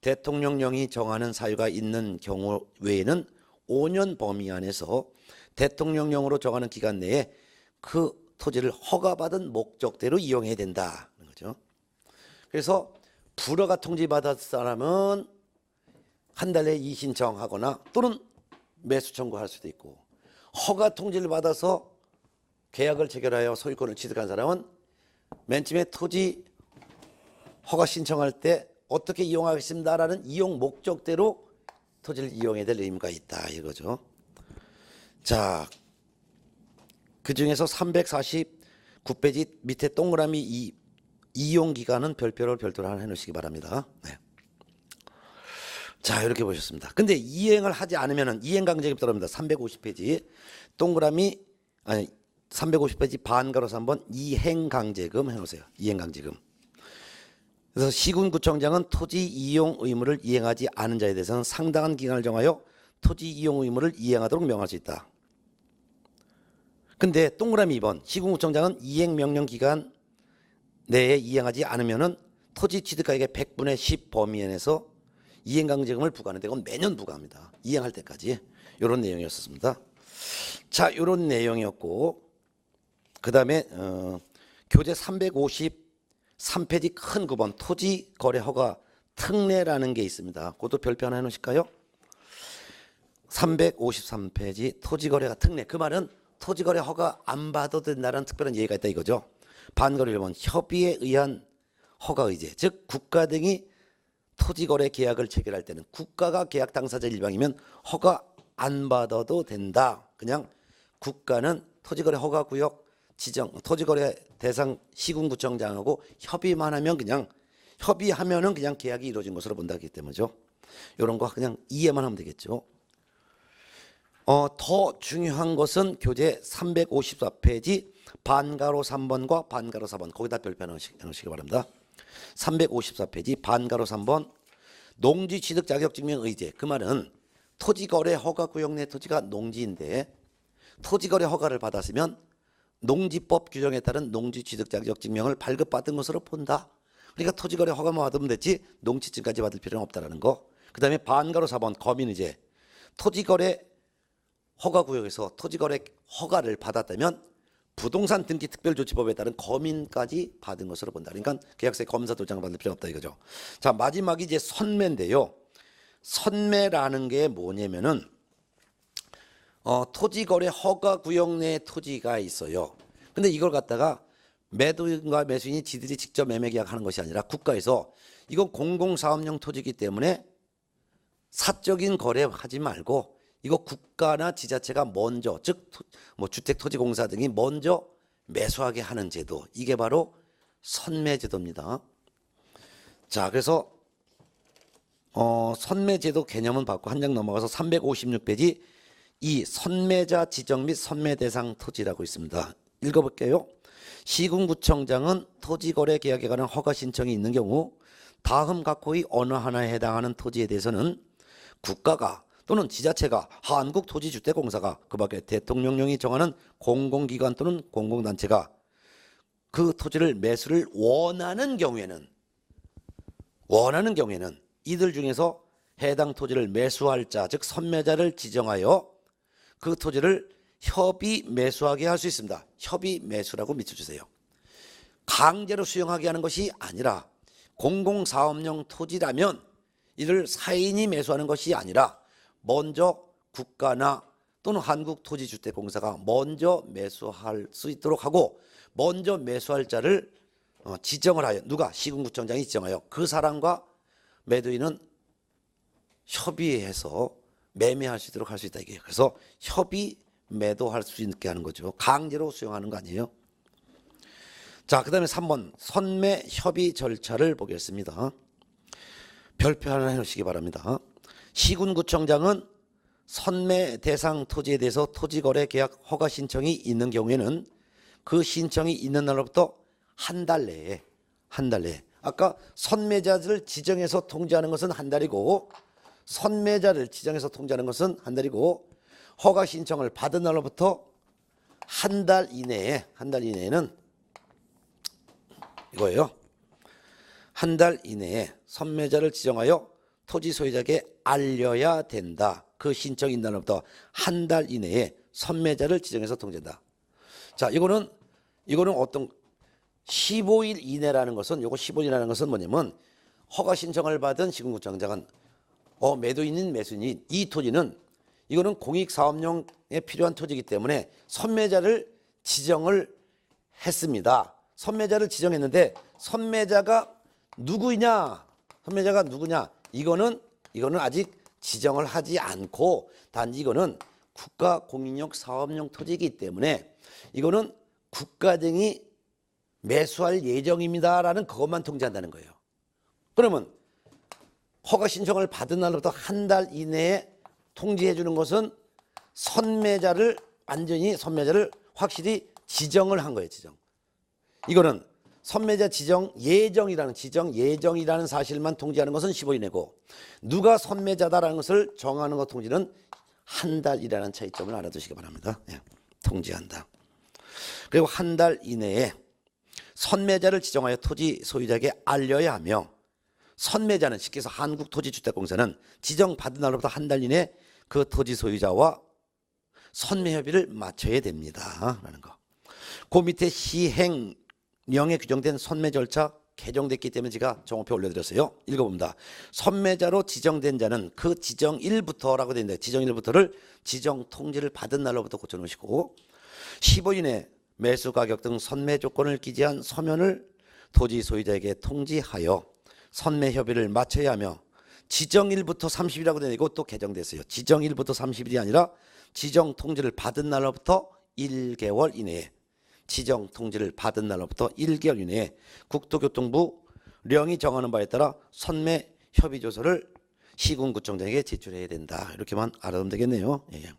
대통령령이 정하는 사유가 있는 경우 외에는 5년 범위 안에서 대통령령으로 정하는 기간 내에 그 토지를 허가받은 목적대로 이용해야 된다는 거죠. 그래서 불허가 통지받았을 사람은 한 달 내에 이의 신청하거나 또는 매수 청구할 수도 있고 허가 통지를 받아서 계약을 체결하여 소유권을 취득한 사람은 맨 처음에 토지 허가 신청할 때 어떻게 이용하겠습니다라는 이용 목적대로 토지를 이용해야 될 의무가 있다 이거죠. 자, 그 중에서 349페이지 밑에 동그라미 이용 기간은 별도로 하나 해놓으시기 바랍니다. 네. 자, 이렇게 보셨습니다. 근데 이행을 하지 않으면은 이행 강제금 떨어집니다. 350페이지 동그라미 350페이지 반가로 3번 이행 강제금 해놓으세요. 이행 강제금. 그래서 시군구청장은 토지 이용 의무를 이행하지 않은 자에 대해서는 상당한 기간을 정하여 토지 이용 의무를 이행하도록 명할 수 있다. 근데 동그라미 2번 시군구청장은 이행 명령 기간 내에 이행하지 않으면은 토지 취득가액의 100분의 10 범위 안에서 이행 강제금을 부과하는데 그건 매년 부과합니다. 이행할 때까지. 이런 내용이었습니다. 자, 이런 내용이었고 그 다음에 교재 353페이지 큰 9번 토지 거래 허가 특례라는 게 있습니다. 그것도 별표 하나 해놓으실까요? 353페이지 토지거래가 특례. 그 말은 토지거래 허가 안 받아도 된다는 특별한 예의가 있다 이거죠. 반거래 1번 협의에 의한 허가 의제. 즉 국가 등이 토지거래 계약을 체결할 때는 국가가 계약 당사자 일방이면 허가 안 받아도 된다. 그냥 국가는 토지거래 허가구역 지정, 토지거래 대상 시군구청장하고 협의만 하면 협의하면은 그냥 계약이 이루어진 것으로 본다기 때문이죠. 이런 거 그냥 이해만 하면 되겠죠. 더 중요한 것은 교재 354페이지 반가로 3번과 반가로 4번 거기다 별표 넣으시기 바랍니다. 354페이지 반가로 3번 농지 취득 자격 증명 의제. 그 말은 토지거래 허가구역 내 토지가 농지인데 토지거래 허가를 받았으면 농지법 규정에 따른 농지 취득 자격 증명을 발급받은 것으로 본다. 그러니까 토지거래 허가만 받으면 됐지 농지증까지 받을 필요는 없다라는 거. 그 다음에 반가로 4번 거민의제. 토지거래 허가구역에서 토지거래 허가를 받았다면 부동산 등기 특별조치법에 따른 검인까지 받은 것으로 본다. 그러니까 계약서에 검사 도장을 받을 필요 없다 이거죠. 자, 마지막이 이제 선매인데요. 선매라는 게 뭐냐면은 토지거래 허가 구역 내에 토지가 있어요. 근데 이걸 갖다가 매도인과 매수인이 지들이 직접 매매 계약하는 것이 아니라 국가에서 이건 공공사업용 토지이기 때문에 사적인 거래하지 말고 이거 국가나 지자체가 먼저 즉 뭐 주택토지공사 등이 먼저 매수하게 하는 제도, 이게 바로 선매제도입니다. 자, 그래서 선매제도 개념은 받고 한 장 넘어가서 356페이지 이 선매자 지정 및 선매 대상 토지라고 있습니다. 읽어볼게요. 시군구청장은 토지거래 계약에 관한 허가 신청이 있는 경우 다음 각호의 어느 하나에 해당하는 토지에 대해서는 국가가 또는 지자체가 한국토지주택공사가 그밖에 대통령령이 정하는 공공기관 또는 공공단체가 그 토지를 매수를 원하는 경우에는 이들 중에서 해당 토지를 매수할 자, 즉 선매자를 지정하여 그 토지를 협의 매수하게 할 수 있습니다. 협의 매수라고 밑쳐주세요. 강제로 수용하게 하는 것이 아니라 공공사업용 토지라면 이를 사인이 매수하는 것이 아니라 먼저 국가나 또는 한국토지주택공사가 먼저 매수할 수 있도록 하고 먼저 매수할 자를 지정을 하여 누가 시군구청장이 지정하여 그 사람과 매도인은 협의해서 매매할 수 있도록 할 수 있다 이게. 그래서 협의 매도할 수 있게 하는 거죠. 강제로 수용하는 거 아니에요. 자, 그다음에 3번 선매 협의 절차를 보겠습니다. 별표 하나 해놓으시기 바랍니다. 시군구청장은 선매 대상 토지에 대해서 토지거래 계약 허가 신청이 있는 경우에는 그 신청이 있는 날로부터 한 달 내에 아까 선매자를 지정해서 통지하는 것은 한 달이고 선매자를 지정해서 통지하는 것은 한 달이고 허가 신청을 받은 날로부터 한 달 이내에는 이거예요. 한 달 이내에 선매자를 지정하여 토지 소유자에게 알려야 된다. 그 신청인 날로부터 한 달 이내에 선매자를 지정해서 통지한다. 자, 이거는 어떤 15일 이내라는 것은 요거 15일이라는 것은 뭐냐면 허가 신청을 받은 시군구청장은 매도인인 매수인이 이 토지는 이거는 공익사업용에 필요한 토지이기 때문에 선매자를 지정을 했습니다. 선매자를 지정했는데 선매자가 누구냐? 이거는 아직 지정을 하지 않고 단지 이거는 국가 공인력 사업용 토지이기 때문에 이거는 국가 등이 매수할 예정입니다라는 그것만 통지한다는 거예요. 그러면 허가 신청을 받은 날로부터 한 달 이내에 통지해 주는 것은 선매자를 확실히 지정을 한 거예요. 지정. 이거는 선매자 지정 예정이라는 사실만 통지하는 것은 15일 내고 누가 선매자다라는 것을 정하는 것 통지는 한 달이라는 차이점을 알아두시기 바랍니다. 예, 통지한다. 그리고 한 달 이내에 선매자를 지정하여 토지 소유자에게 알려야 하며 선매자는 쉽게 해서 한국토지주택공사는 지정받은 날로부터 한 달 이내에 그 토지 소유자와 선매 협의를 마쳐야 됩니다. 라는 거. 그 밑에 시행령에 규정된 선매 절차 개정됐기 때문에 제가 정오표 올려드렸어요. 읽어봅니다. 선매자로 지정된 자는 그 지정일부터라고 되어 있는데 지정일부터를 지정 통지를 받은 날로부터 고쳐놓으시고 15일에 매수 가격 등 선매 조건을 기재한 서면을 토지 소유자에게 통지하여 선매 협의를 마쳐야 하며 지정일부터 30일이라고 되어 있고 또 개정됐어요. 지정일부터 30일이 아니라 지정 통지를 받은 날로부터 1개월 이내에 지정 통지를 받은 날로부터 1개월 이내에 국토교통부령이 정하는 바에 따라 선매 협의조서를 시군구청장에게 제출해야 된다. 이렇게만 알아두면 되겠네요. 예.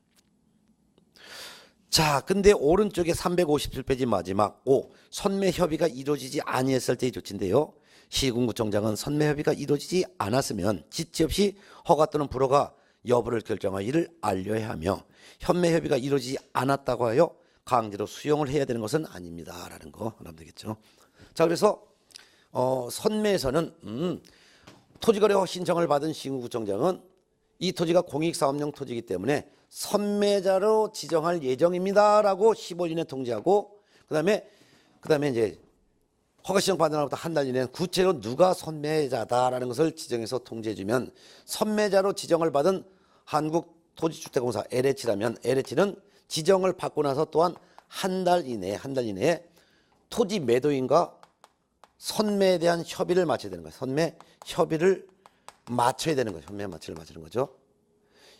자, 근데 오른쪽에 357페이지 마지막 5. 선매 협의가 이루어지지 아니했을 때의 조치인데요. 시군구청장은 선매 협의가 이루어지지 않았으면 지체 없이 허가 또는 불허가 여부를 결정하여 이를 알려야 하며 선매 협의가 이루어지지 않았다고 하여 강제로 수용을 해야 되는 것은 아닙니다. 라는 거 알아면 되겠죠. 자, 그래서 선매에서는 토지거래 신청을 받은 시군구청장은 이 토지가 공익사업용 토지이기 때문에 선매자로 지정할 예정입니다. 라고 15일에 통지하고 그다음에 이제 허가 시정 받은 날부터 한 달 이내는 구체로 누가 선매자다라는 것을 지정해서 통지해주면 선매자로 지정을 받은 한국토지주택공사 LH라면 LH는 지정을 받고 나서 또한 한 달 이내에 토지 매도인과 선매에 대한 협의를 마쳐야 되는 거예요. 선매 협의를 마쳐야 되는 거죠. 선매 마치는 거죠.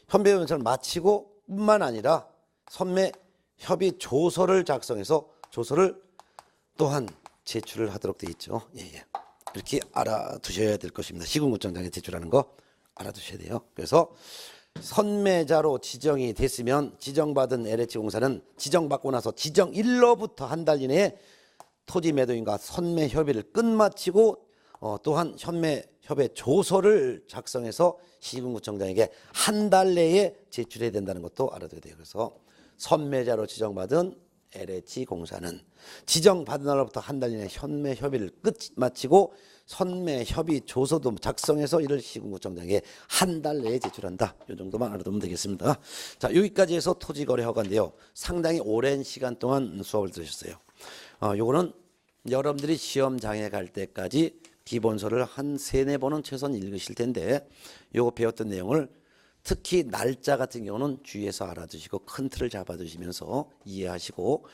협의를 마치고 뿐만 아니라 선매 협의 조서를 작성해서 조서를 또한 제출을 하도록 되어 있죠. 예. 이렇게 알아두셔야 될 것입니다. 시군구청장에 제출하는 거 알아두셔야 돼요. 그래서 선매자로 지정이 됐으면 지정받은 LH공사는 지정받고 나서 지정일로부터 한 달 이내에 토지 매도인과 선매 협의를 끝마치고 또한 선매 협의 조서를 작성해서 시군구청장에게 한 달 내에 제출해야 된다는 것도 알아둬야 돼요. 그래서 선매자로 지정받은 LH공사는 지정받은 날로부터 한 달 이내에 선매 협의를 끝마치고 선매 협의 조서도 작성해서 이를 시군구청장에게 한 달 내에 제출한다. 이 정도만 알아두면 되겠습니다. 자, 여기까지 해서 토지거래 허가인데요. 상당히 오랜 시간 동안 수업을 들으셨어요. 요거는 여러분들이 시험장에 갈 때까지 기본서를 한 3-4번은 최소한 읽으실 텐데 요거 배웠던 내용을 특히 날짜 같은 경우는 주의해서 알아두시고 큰 틀을 잡아두시면서 이해하시고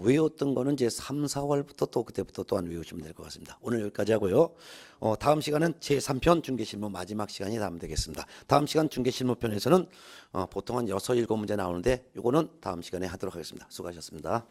외웠던 거는 이제 3, 4월부터 또 그때부터 또한 외우시면 될 것 같습니다. 오늘 여기까지 하고요. 다음 시간은 제3편 중개실무 마지막 시간이 다음 되겠습니다. 다음 시간 중개실무편에서는 보통 한 6, 7문제 나오는데 요거는 다음 시간에 하도록 하겠습니다. 수고하셨습니다.